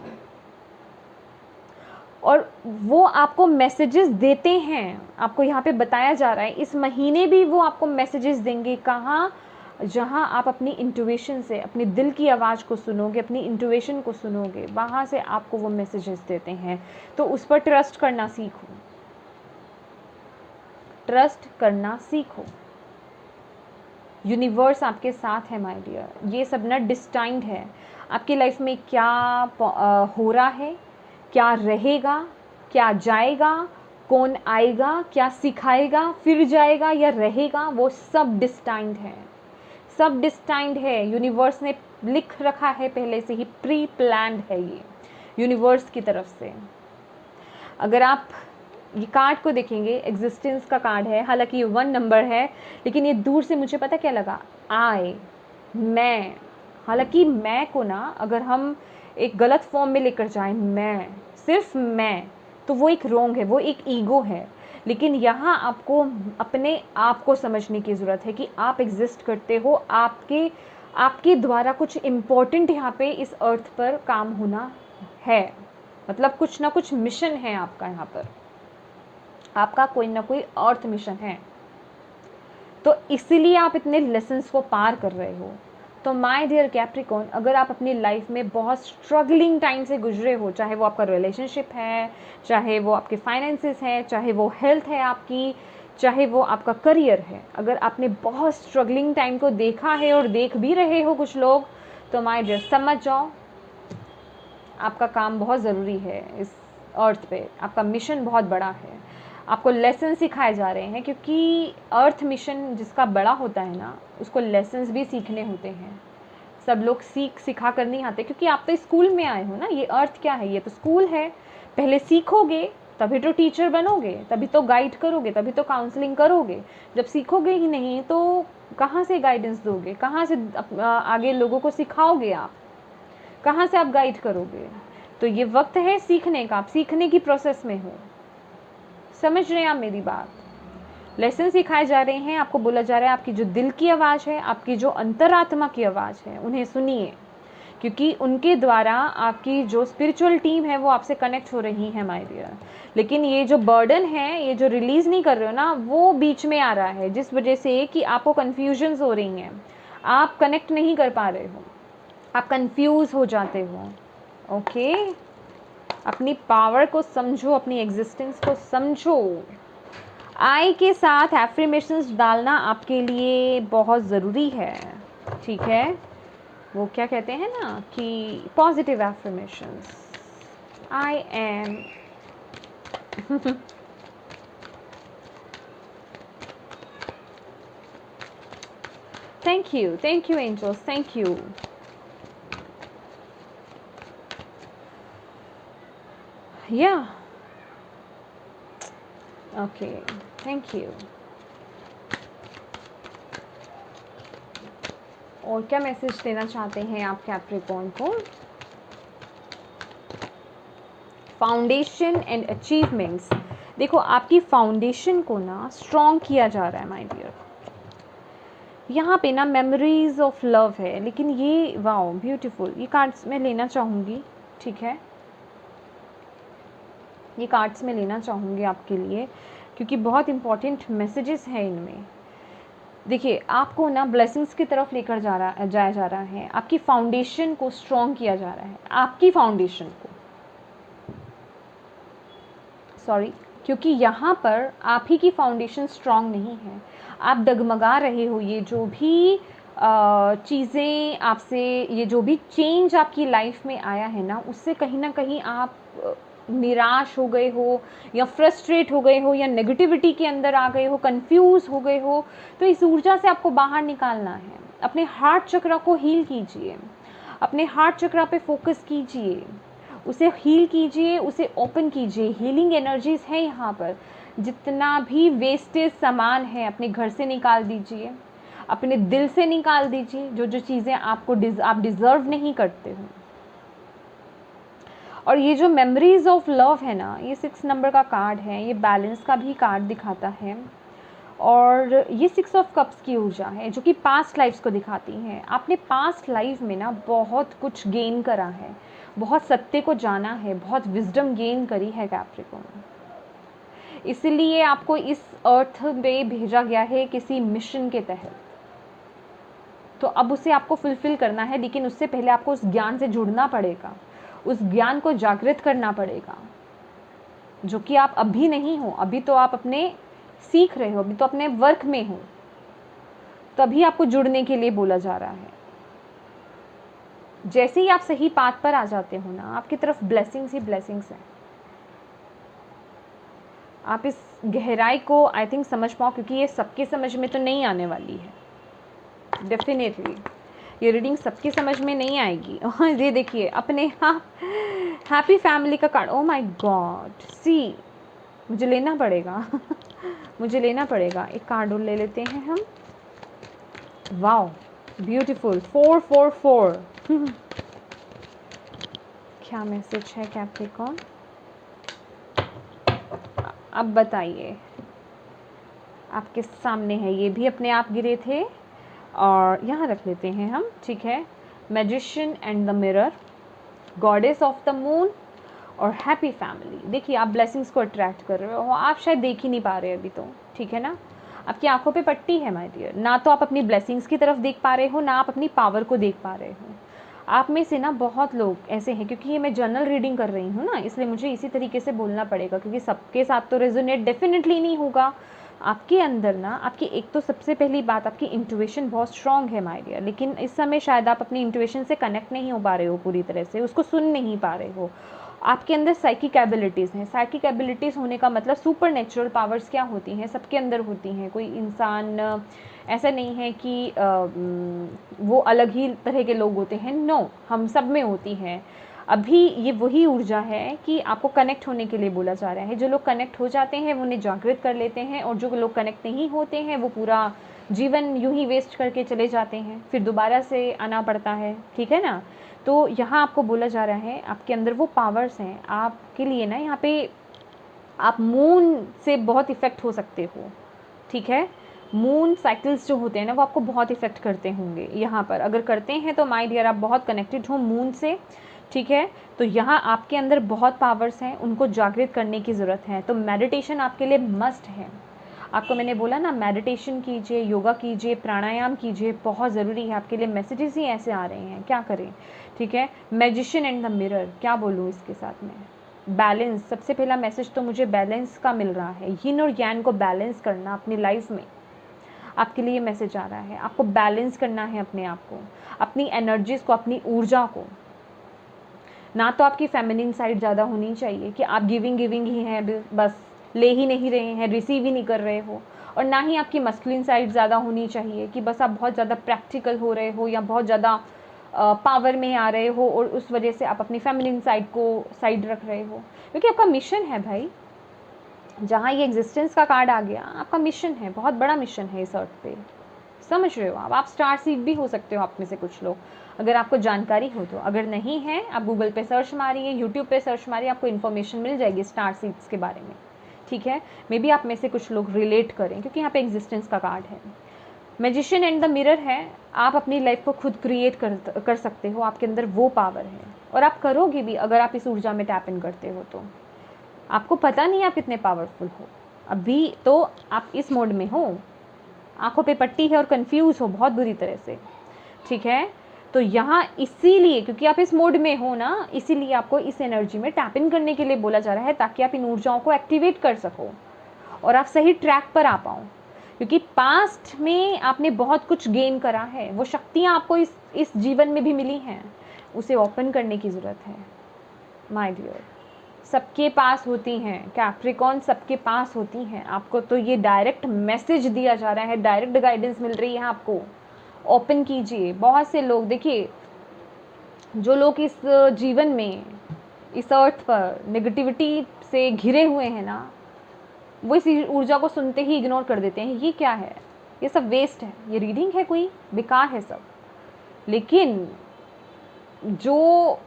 A: और वो आपको मैसेजेस देते हैं। आपको यहाँ पे बताया जा रहा है इस महीने भी वो आपको मैसेजेस देंगे। कहाँ? जहाँ आप अपनी इंट्यूशन से, अपनी दिल की आवाज़ को सुनोगे, अपनी इंट्यूशन को सुनोगे, वहाँ से आपको वो मैसेजेस देते हैं। तो उस पर ट्रस्ट करना सीखो, ट्रस्ट करना सीखो। यूनिवर्स आपके साथ है माय डियर। ये सब ना डिस्टाइंड है। आपकी लाइफ में क्या हो रहा है, क्या रहेगा, क्या जाएगा, कौन आएगा, क्या सिखाएगा, फिर जाएगा या रहेगा, वो सब डिस्टाइंड है, सब डिस्टाइंड है। यूनिवर्स ने लिख रखा है पहले से ही, प्री प्लान्ड है ये यूनिवर्स की तरफ से। अगर आप ये कार्ड को देखेंगे, एग्जिस्टेंस का कार्ड है, हालांकि ये 1 नंबर है, लेकिन ये दूर से मुझे पता क्या लगा, आई, मैं। हालांकि मैं को ना अगर हम एक गलत फॉर्म में लेकर जाएं, मैं, सिर्फ मैं, तो वो एक रोंग है, वो एक ईगो है। लेकिन यहाँ आपको अपने आप को समझने की ज़रूरत है कि आप एग्जिस्ट करते हो, आपके द्वारा कुछ इम्पोर्टेंट यहाँ पे इस अर्थ पर काम होना है। मतलब कुछ ना कुछ मिशन है आपका यहाँ पर, आपका कोई ना कोई अर्थ मिशन है। तो इसीलिए आप इतने लेसन्स को पार कर रहे हो। तो माय डियर कैप्रिकॉर्न, अगर आप अपनी लाइफ में बहुत स्ट्रगलिंग टाइम से गुजरे हो, चाहे वो आपका रिलेशनशिप है, चाहे वो आपके फाइनेंसेस है, चाहे वो हेल्थ है आपकी, चाहे वो आपका करियर है, अगर आपने बहुत स्ट्रगलिंग टाइम को देखा है और देख भी रहे हो कुछ लोग, तो माय डियर समझ जाओ, आपका काम बहुत ज़रूरी है इस अर्थ पे, आपका मिशन बहुत बड़ा है। आपको लेसन सिखाए जा रहे हैं, क्योंकि अर्थ मिशन जिसका बड़ा होता है ना, उसको लेसन्स भी सीखने होते हैं। सब लोग सिखा कर नहीं आते, क्योंकि आप तो स्कूल में आए हो ना। ये अर्थ क्या है? ये तो स्कूल है। पहले सीखोगे तभी तो टीचर बनोगे, तभी तो गाइड करोगे, तभी तो काउंसलिंग करोगे। जब सीखोगे ही नहीं तो कहाँ से गाइडेंस दोगे, कहाँ से आगे लोगों को सिखाओगे, आप कहाँ से आप गाइड करोगे? तो ये वक्त है सीखने का, आप सीखने की प्रोसेस में हो। समझ रहे हैं आप मेरी बात? लेसन सिखाए जा रहे हैं, आपको बोला जा रहा है आपकी जो दिल की आवाज़ है, आपकी जो अंतरात्मा की आवाज़ है, उन्हें सुनिए, क्योंकि उनके द्वारा आपकी जो स्पिरिचुअल टीम है वो आपसे कनेक्ट हो रही है माय डियर। लेकिन ये जो बर्डन है, ये जो रिलीज़ नहीं कर रहे हो ना, वो बीच में आ रहा है, जिस वजह से कि आपको कन्फ्यूजन्स हो रही हैं, आप कनेक्ट नहीं कर पा रहे हो, आप कंफ्यूज हो जाते हो। ओके, अपनी पावर को समझो, अपनी एग्जिस्टेंस को समझो। आई के साथ एफर्मेशंस डालना आपके लिए बहुत ज़रूरी है, ठीक है? वो क्या कहते हैं ना कि positive affirmations, I am thank you angels, thank you. Yeah. Okay. Thank you. और क्या मैसेज देना चाहते हैं आप कैप्रिकॉर्न को? Foundation and achievements. देखो, आपकी फाउंडेशन को ना स्ट्रॉन्ग किया जा रहा है माय डियर। यहाँ पे ना मेमोरीज ऑफ लव है, लेकिन ये वाओ ब्यूटीफुल, ये कार्ड्स मैं लेना चाहूँगी, ठीक है? ये कार्ड्स मैं लेना चाहूँगी आपके लिए, क्योंकि बहुत इंपॉर्टेंट मैसेजेस हैं इनमें। देखिए, आपको ना ब्लेसिंग्स की तरफ लेकर जाया जा रहा है। आपकी फाउंडेशन को स्ट्रॉन्ग किया जा रहा है, आपकी फाउंडेशन को, सॉरी, क्योंकि यहाँ पर आप ही की फाउंडेशन स्ट्रॉन्ग नहीं है। आप डगमगा रहे हो। ये जो भी चीज़ें आपसे, ये जो भी चेंज आपकी लाइफ में आया है ना, उससे कहीं ना कहीं आप निराश हो गए हो, या फ्रस्ट्रेट हो गए हो, या नेगेटिविटी के अंदर आ गए हो, कंफ्यूज हो गए हो। तो इस ऊर्जा से आपको बाहर निकालना है। अपने हार्ट चक्र को हील कीजिए, अपने हार्ट चक्र पे फोकस कीजिए, उसे हील कीजिए, उसे ओपन कीजिए। हीलिंग एनर्जीज है यहाँ पर। जितना भी वेस्टेज सामान है अपने घर से निकाल दीजिए, अपने दिल से निकाल दीजिए। जो जो चीज़ें आपको आप डिज़र्व नहीं करते हो। और ये जो मेमोरीज ऑफ लव है ना, ये 6 नंबर का कार्ड है। ये बैलेंस का भी कार्ड दिखाता है। और ये 6 ऑफ कप्स की ऊर्जा है, जो कि पास्ट लाइफ्स को दिखाती हैं। आपने पास्ट लाइफ में ना बहुत कुछ गेन करा है, बहुत सत्य को जाना है, बहुत विजडम गेन करी है कैप्रिकॉर्न। इसलिए आपको इस अर्थ पे भेजा गया है किसी मिशन के तहत। तो अब उसे आपको फुलफिल करना है, लेकिन उससे पहले आपको उस ज्ञान से जुड़ना पड़ेगा, उस ज्ञान को जागृत करना पड़ेगा, जो कि आप अभी नहीं हो। अभी तो आप अपने सीख रहे हो, अभी तो अपने वर्क में हो। तभी आपको जुड़ने के लिए बोला जा रहा है। जैसे ही आप सही पाथ पर आ जाते हो ना, आपकी तरफ ब्लेसिंग्स ही ब्लेसिंग्स हैं। आप इस गहराई को आई थिंक समझ पाओ, क्योंकि ये सबके समझ में तो नहीं आने वाली है। डेफिनेटली ये रीडिंग सबकी समझ में नहीं आएगी। और ये देखिए अपने हैप्पी फैमिली का कार्ड। ओ माय गॉड, सी, मुझे लेना पड़ेगा मुझे लेना पड़ेगा। एक कार्ड और ले लेते हैं हम। वाओ, ब्यूटीफुल, 444 क्या मैसेज है कैप्रिकॉर्न? अब बताइए, आपके सामने है। ये भी अपने आप गिरे थे, और यहाँ रख लेते हैं हम, ठीक है। Magician and the mirror, goddess of the moon, और हैप्पी फैमिली। देखिए, आप ब्लेसिंग्स को अट्रैक्ट कर रहे हो। आप शायद देख ही नहीं पा रहे अभी तो, ठीक है ना। आपकी आंखों पे पट्टी है माय डियर। ना तो आप अपनी ब्लेसिंग्स की तरफ देख पा रहे हो, ना आप अपनी पावर को देख पा रहे हो। आप में से ना बहुत लोग ऐसे हैं, क्योंकि ये मैं जनरल रीडिंग कर रही हूँ ना, इसलिए मुझे इसी तरीके से बोलना पड़ेगा, क्योंकि सबके साथ तो रेजोनेट डेफिनेटली नहीं होगा। आपके अंदर ना, आपकी एक तो सबसे पहली बात, आपकी इंट्यूशन बहुत स्ट्रांग है माय डियर, लेकिन इस समय शायद आप अपनी इंट्यूशन से कनेक्ट नहीं हो पा रहे हो पूरी तरह से, उसको सुन नहीं पा रहे हो। आपके अंदर साइकिक एबिलिटीज़ हैं। साइकिक एबिलिटीज़ होने का मतलब सुपर नेचुरल पावर्स क्या होती हैं, सबके अंदर होती हैं। कोई इंसान ऐसा नहीं है कि वो अलग ही तरह के लोग होते हैं। नो, हम सब में होती हैं। अभी ये वही ऊर्जा है कि आपको कनेक्ट होने के लिए बोला जा रहा है। जो लोग कनेक्ट हो जाते हैं वो उन्हें जागृत कर लेते हैं, और जो लोग कनेक्ट नहीं होते हैं वो पूरा जीवन यूं ही वेस्ट करके चले जाते हैं, फिर दोबारा से आना पड़ता है, ठीक है ना। तो यहाँ आपको बोला जा रहा है आपके अंदर वो पावर्स हैं। आपके लिए ना यहाँ पे आप मून से बहुत इफ़ेक्ट हो सकते हो, ठीक है। मून साइकिल्स जो होते हैं ना, वो आपको बहुत इफ़ेक्ट करते होंगे। यहाँ पर अगर करते हैं तो माय डियर आप बहुत कनेक्टेड हो मून से, ठीक है। तो यहाँ आपके अंदर बहुत पावर्स हैं, उनको जागृत करने की ज़रूरत है। तो मेडिटेशन आपके लिए मस्ट है। आपको मैंने बोला ना, मेडिटेशन कीजिए, योगा कीजिए, प्राणायाम कीजिए, बहुत ज़रूरी है आपके लिए। मैसेजेस ही ऐसे आ रहे हैं, क्या करें, ठीक है। मैजिशियन एंड द मिरर, क्या बोलूँ इसके साथ में। बैलेंस, सबसे पहला मैसेज तो मुझे बैलेंस का मिल रहा है। यिन और यांग को बैलेंस करना अपनी लाइफ में, आपके लिए मैसेज आ रहा है। आपको बैलेंस करना है अपने आप को, अपनी एनर्जीज़ को, अपनी ऊर्जा को। ना तो आपकी फेमिनिन साइड ज़्यादा होनी चाहिए कि आप गिविंग ही हैं, बस ले ही नहीं रहे हैं, रिसीव ही नहीं कर रहे हो। और ना ही आपकी मस्कुलिन साइड ज़्यादा होनी चाहिए कि बस आप बहुत ज़्यादा प्रैक्टिकल हो रहे हो, या बहुत ज़्यादा पावर में आ रहे हो, और उस वजह से आप अपनी फेमिनिन साइड को साइड रख रहे हो। क्योंकि आपका मिशन है भाई, जहाँ ये एग्जिस्टेंस का कार्ड आ गया, आपका मिशन है, बहुत बड़ा मिशन है इस अर्थ पे, समझ रहे हो आप स्टार सीड भी हो सकते हो आप में से कुछ लोग, अगर आपको जानकारी हो तो। अगर नहीं है, आप गूगल पे सर्च मारिए, यूट्यूब पे सर्च मारिए, आपको इन्फॉर्मेशन मिल जाएगी स्टार सीड्स के बारे में, ठीक है। मे बी आप में से कुछ लोग रिलेट करें, क्योंकि यहाँ पे एग्जिस्टेंस का कार्ड है। मैजिशियन एंड द मिरर है। आप अपनी लाइफ को खुद क्रिएट कर सकते हो, आपके अंदर वो पावर है, और आप करोगे भी अगर आप इस ऊर्जा में टैप इन करते हो तो। आपको पता नहीं आप कितने पावरफुल हो, अभी तो आप इस मोड में हो, आंखों पे पट्टी है और कंफ्यूज हो बहुत बुरी तरह से, ठीक है। तो यहाँ इसीलिए, क्योंकि आप इस मोड में हो ना, इसीलिए आपको इस एनर्जी में टैप इन करने के लिए बोला जा रहा है, ताकि आप इन ऊर्जाओं को एक्टिवेट कर सको और आप सही ट्रैक पर आ पाओ। क्योंकि पास्ट में आपने बहुत कुछ गेन करा है, वो शक्तियाँ आपको इस जीवन में भी मिली हैं, उसे ओपन करने की ज़रूरत है माय डियर। सबके पास होती हैं कैप्रिकॉर्न, सबके पास होती हैं। आपको तो ये डायरेक्ट मैसेज दिया जा रहा है, डायरेक्ट गाइडेंस मिल रही है आपको। ओपन कीजिए। बहुत से लोग, देखिए, जो लोग इस जीवन में, इस अर्थ पर नेगेटिविटी से घिरे हुए हैं ना, वो इस ऊर्जा को सुनते ही इग्नोर कर देते हैं। ये क्या है, ये सब वेस्ट है, ये रीडिंग है कोई, बेकार है सब। लेकिन जो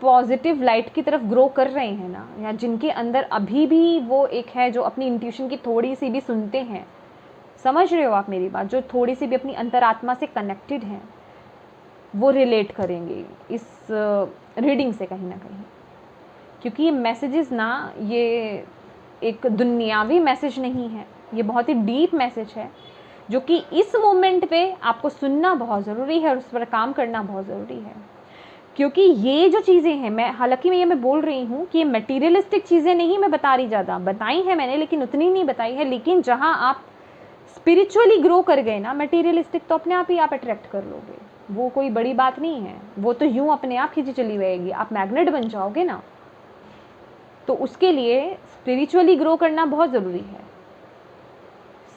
A: पॉजिटिव लाइट की तरफ ग्रो कर रहे हैं ना, या जिनके अंदर अभी भी वो एक है जो अपनी इंट्यूशन की थोड़ी सी भी सुनते हैं, समझ रहे हो आप मेरी बात, जो थोड़ी सी भी अपनी अंतरात्मा से कनेक्टेड हैं, वो रिलेट करेंगे इस रीडिंग से कहीं ना कहीं। क्योंकि ये मैसेजेस ना, ये एक दुनियावी मैसेज नहीं है, ये बहुत ही डीप मैसेज है, जो कि इस मोमेंट पे आपको सुनना बहुत ज़रूरी है और उस पर काम करना बहुत ज़रूरी है। क्योंकि ये जो चीज़ें हैं, हालांकि मैं बोल रही हूँ कि ये मटीरियलिस्टिक चीज़ें नहीं मैं बता रही, ज़्यादा बताई हैं मैंने, लेकिन उतनी नहीं बताई है। लेकिन जहाँ आप स्पिरिचुअली ग्रो कर गए ना, मटीरियलिस्टिक तो अपने आप ही आप अट्रैक्ट कर लोगे, वो कोई बड़ी बात नहीं है, वो तो यूँ अपने आप खींची चली रहेगी, आप मैग्नेट बन जाओगे ना। तो उसके लिए स्पिरिचुअली ग्रो करना बहुत ज़रूरी है,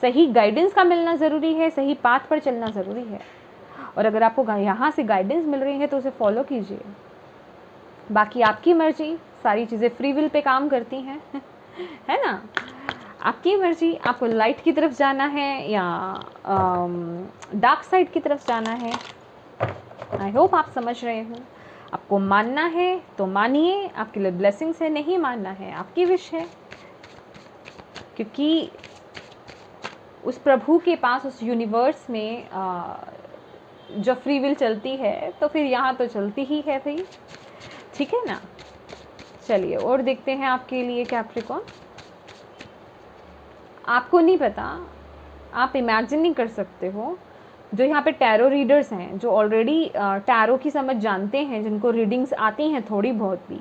A: सही गाइडेंस का मिलना ज़रूरी है, सही पाथ पर चलना ज़रूरी है। और अगर आपको यहाँ से गाइडेंस मिल रही है तो उसे फॉलो कीजिए। बाकी आपकी मर्जी, सारी चीज़ें फ्री विल पे काम करती हैं है ना। आपकी मर्जी, आपको लाइट की तरफ जाना है या डार्क साइड की तरफ जाना है। आई होप आप समझ रहे हो। आपको मानना है तो मानिए, आपके लिए ब्लेसिंग्स है, नहीं मानना है आपकी विश है। क्योंकि उस प्रभु के पास, उस यूनिवर्स में जो फ्री विल चलती है, तो फिर यहाँ तो चलती ही है भाई, ठीक है ना। चलिए और देखते हैं आपके लिए कैप्रिकॉर्न। आपको नहीं पता, आप इमेजिन नहीं कर सकते हो, जो यहाँ पे टैरो रीडर्स हैं, जो ऑलरेडी टैरो की समझ जानते हैं, जिनको रीडिंग्स आती हैं थोड़ी बहुत भी,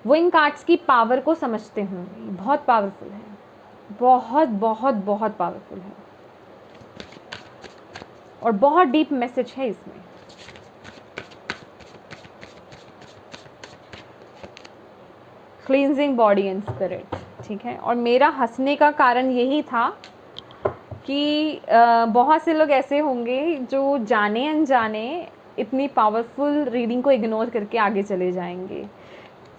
A: वो इन कार्ड्स की पावर को समझते होंगे। बहुत पावरफुल है, बहुत बहुत बहुत पावरफुल है, और बहुत डीप मैसेज है इसमें। क्लींजिंग बॉडी एंड स्पिरिट, ठीक है। और मेरा हंसने का कारण यही था कि बहुत से लोग ऐसे होंगे जो जाने अनजाने इतनी पावरफुल रीडिंग को इग्नोर करके आगे चले जाएंगे,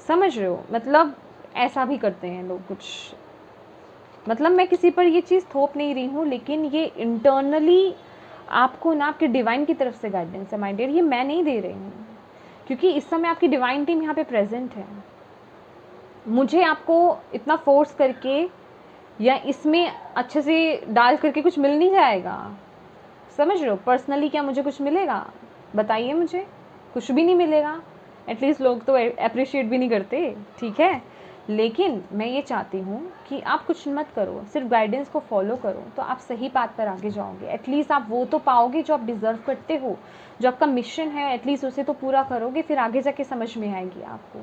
A: समझ रहे हो। मतलब ऐसा भी करते हैं लोग कुछ, मतलब मैं किसी पर ये चीज़ थोप नहीं रही हूँ, लेकिन ये इंटरनली आपको ना, आपके डिवाइन की तरफ से गाइडेंस है माय डियर, ये मैं नहीं दे रही हूँ। क्योंकि इस समय आपकी डिवाइन टीम यहाँ पे प्रेजेंट है। मुझे आपको इतना फोर्स करके या इसमें अच्छे से डाल करके कुछ मिल नहीं जाएगा, समझ रहे हो। पर्सनली क्या मुझे कुछ मिलेगा, बताइए मुझे, कुछ भी नहीं मिलेगा। एटलीस्ट लोग तो अप्रिशिएट भी नहीं करते, ठीक है। लेकिन मैं ये चाहती हूँ कि आप कुछ मत करो, सिर्फ गाइडेंस को फॉलो करो, तो आप सही बात पर आगे जाओगे। एटलीस्ट आप वो तो पाओगे जो आप डिज़र्व करते हो, जो आपका मिशन है, एटलीस्ट उसे तो पूरा करोगे, फिर आगे जाके समझ में आएगी आपको।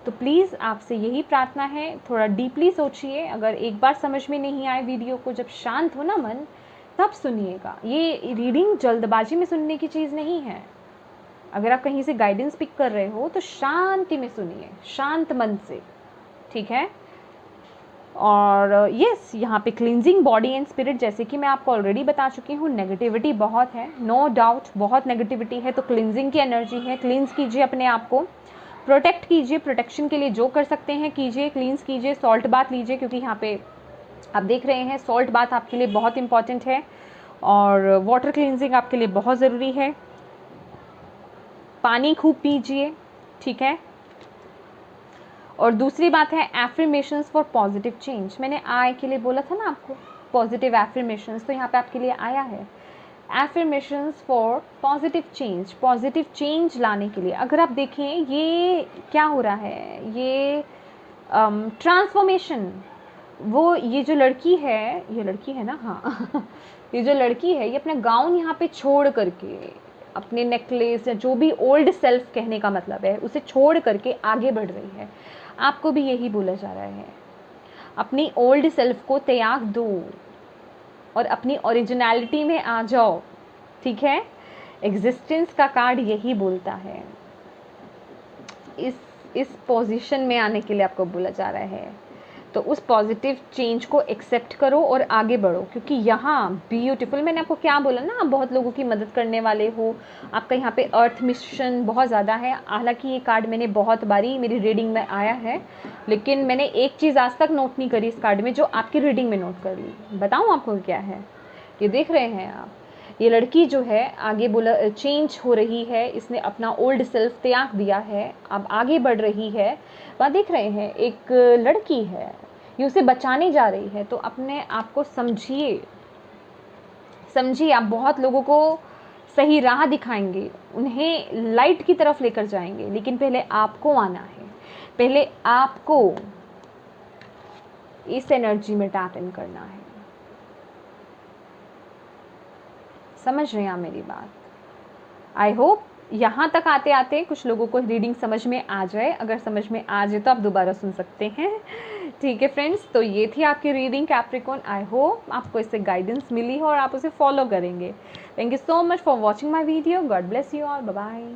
A: तो प्लीज़ आपसे यही प्रार्थना है, थोड़ा डीपली सोचिए। अगर एक बार समझ में नहीं आए वीडियो को, जब शांत हो ना मन, तब सुनिएगा। ये रीडिंग जल्दबाजी में सुनने की चीज़ नहीं है। अगर आप कहीं से गाइडेंस पिक कर रहे हो तो शांति में सुनिए, शांत मन से, ठीक है। और यस, यहाँ पे क्लींजिंग बॉडी एंड स्पिरिट, जैसे कि मैं आपको ऑलरेडी बता चुकी हूँ, नेगेटिविटी बहुत है, नो डाउट, बहुत नेगेटिविटी है। तो क्लींजिंग की एनर्जी है, क्लींस कीजिए अपने आप को, प्रोटेक्ट कीजिए। प्रोटेक्शन के लिए जो कर सकते हैं कीजिए, क्लींस कीजिए, सॉल्ट बाथ लीजिए, क्योंकि यहाँ पे आप देख रहे हैं सॉल्ट बाथ आपके लिए बहुत इंपॉर्टेंट है, और वाटर क्लींजिंग आपके लिए बहुत ज़रूरी है। पानी खूब पीजिए, ठीक है। और दूसरी बात है एफर्मेशंस फॉर पॉजिटिव चेंज। मैंने आई के लिए बोला था ना आपको, पॉजिटिव एफर्मेशंस, तो यहाँ पे आपके लिए आया है affirmations for positive change, positive change लाने के लिए। अगर आप देखें ये क्या हो रहा है, ये ट्रांसफॉर्मेशन, वो ये जो लड़की है, ये लड़की है ना, हाँ ये जो लड़की है ये अपना गाउन यहाँ पे छोड़ करके, अपने नेकलेस या जो भी ओल्ड सेल्फ कहने का मतलब है उसे छोड़ करके आगे बढ़ रही है। आपको भी यही बोला जा रहा है, अपनी ओल्ड सेल्फ को त्याग दो और अपनी ओरिजिनलिटी में आ जाओ, ठीक है। एग्जिस्टेंस का कार्ड यही बोलता है। इस पोजीशन में आने के लिए आपको बोला जा रहा है, तो उस पॉजिटिव चेंज को एक्सेप्ट करो और आगे बढ़ो, क्योंकि यहाँ ब्यूटीफुल, मैंने आपको क्या बोला ना, आप बहुत लोगों की मदद करने वाले हो, आपका यहाँ पे अर्थ मिशन बहुत ज़्यादा है। हालांकि ये कार्ड मैंने बहुत बारी मेरी रीडिंग में आया है, लेकिन मैंने एक चीज़ आज तक नोट नहीं करी इस कार्ड में जो आपकी रीडिंग में नोट कर ली। बताऊँ आपको क्या है? ये देख रहे हैं आप, ये लड़की जो है आगे बोला चेंज हो रही है, इसने अपना ओल्ड सेल्फ त्याग दिया है, अब आगे बढ़ रही है। वहाँ देख रहे हैं एक लड़की है, ये उसे बचाने जा रही है। तो अपने आप को समझिए, समझिए, आप बहुत लोगों को सही राह दिखाएंगे, उन्हें लाइट की तरफ लेकर जाएंगे, लेकिन पहले आपको आना है, पहले आपको इस एनर्जी में टैप इन करना है। समझ रहे हैं आप मेरी बात? आई होप यहाँ तक आते आते कुछ लोगों को रीडिंग समझ में आ जाए। अगर समझ में आ जाए तो आप दोबारा सुन सकते हैं, ठीक है फ्रेंड्स। तो ये थी आपकी रीडिंग कैप्रिकॉर्न। आई होप आपको इससे गाइडेंस मिली हो और आप उसे फॉलो करेंगे। Thank you so much for watching my video. God bless you all. Bye bye.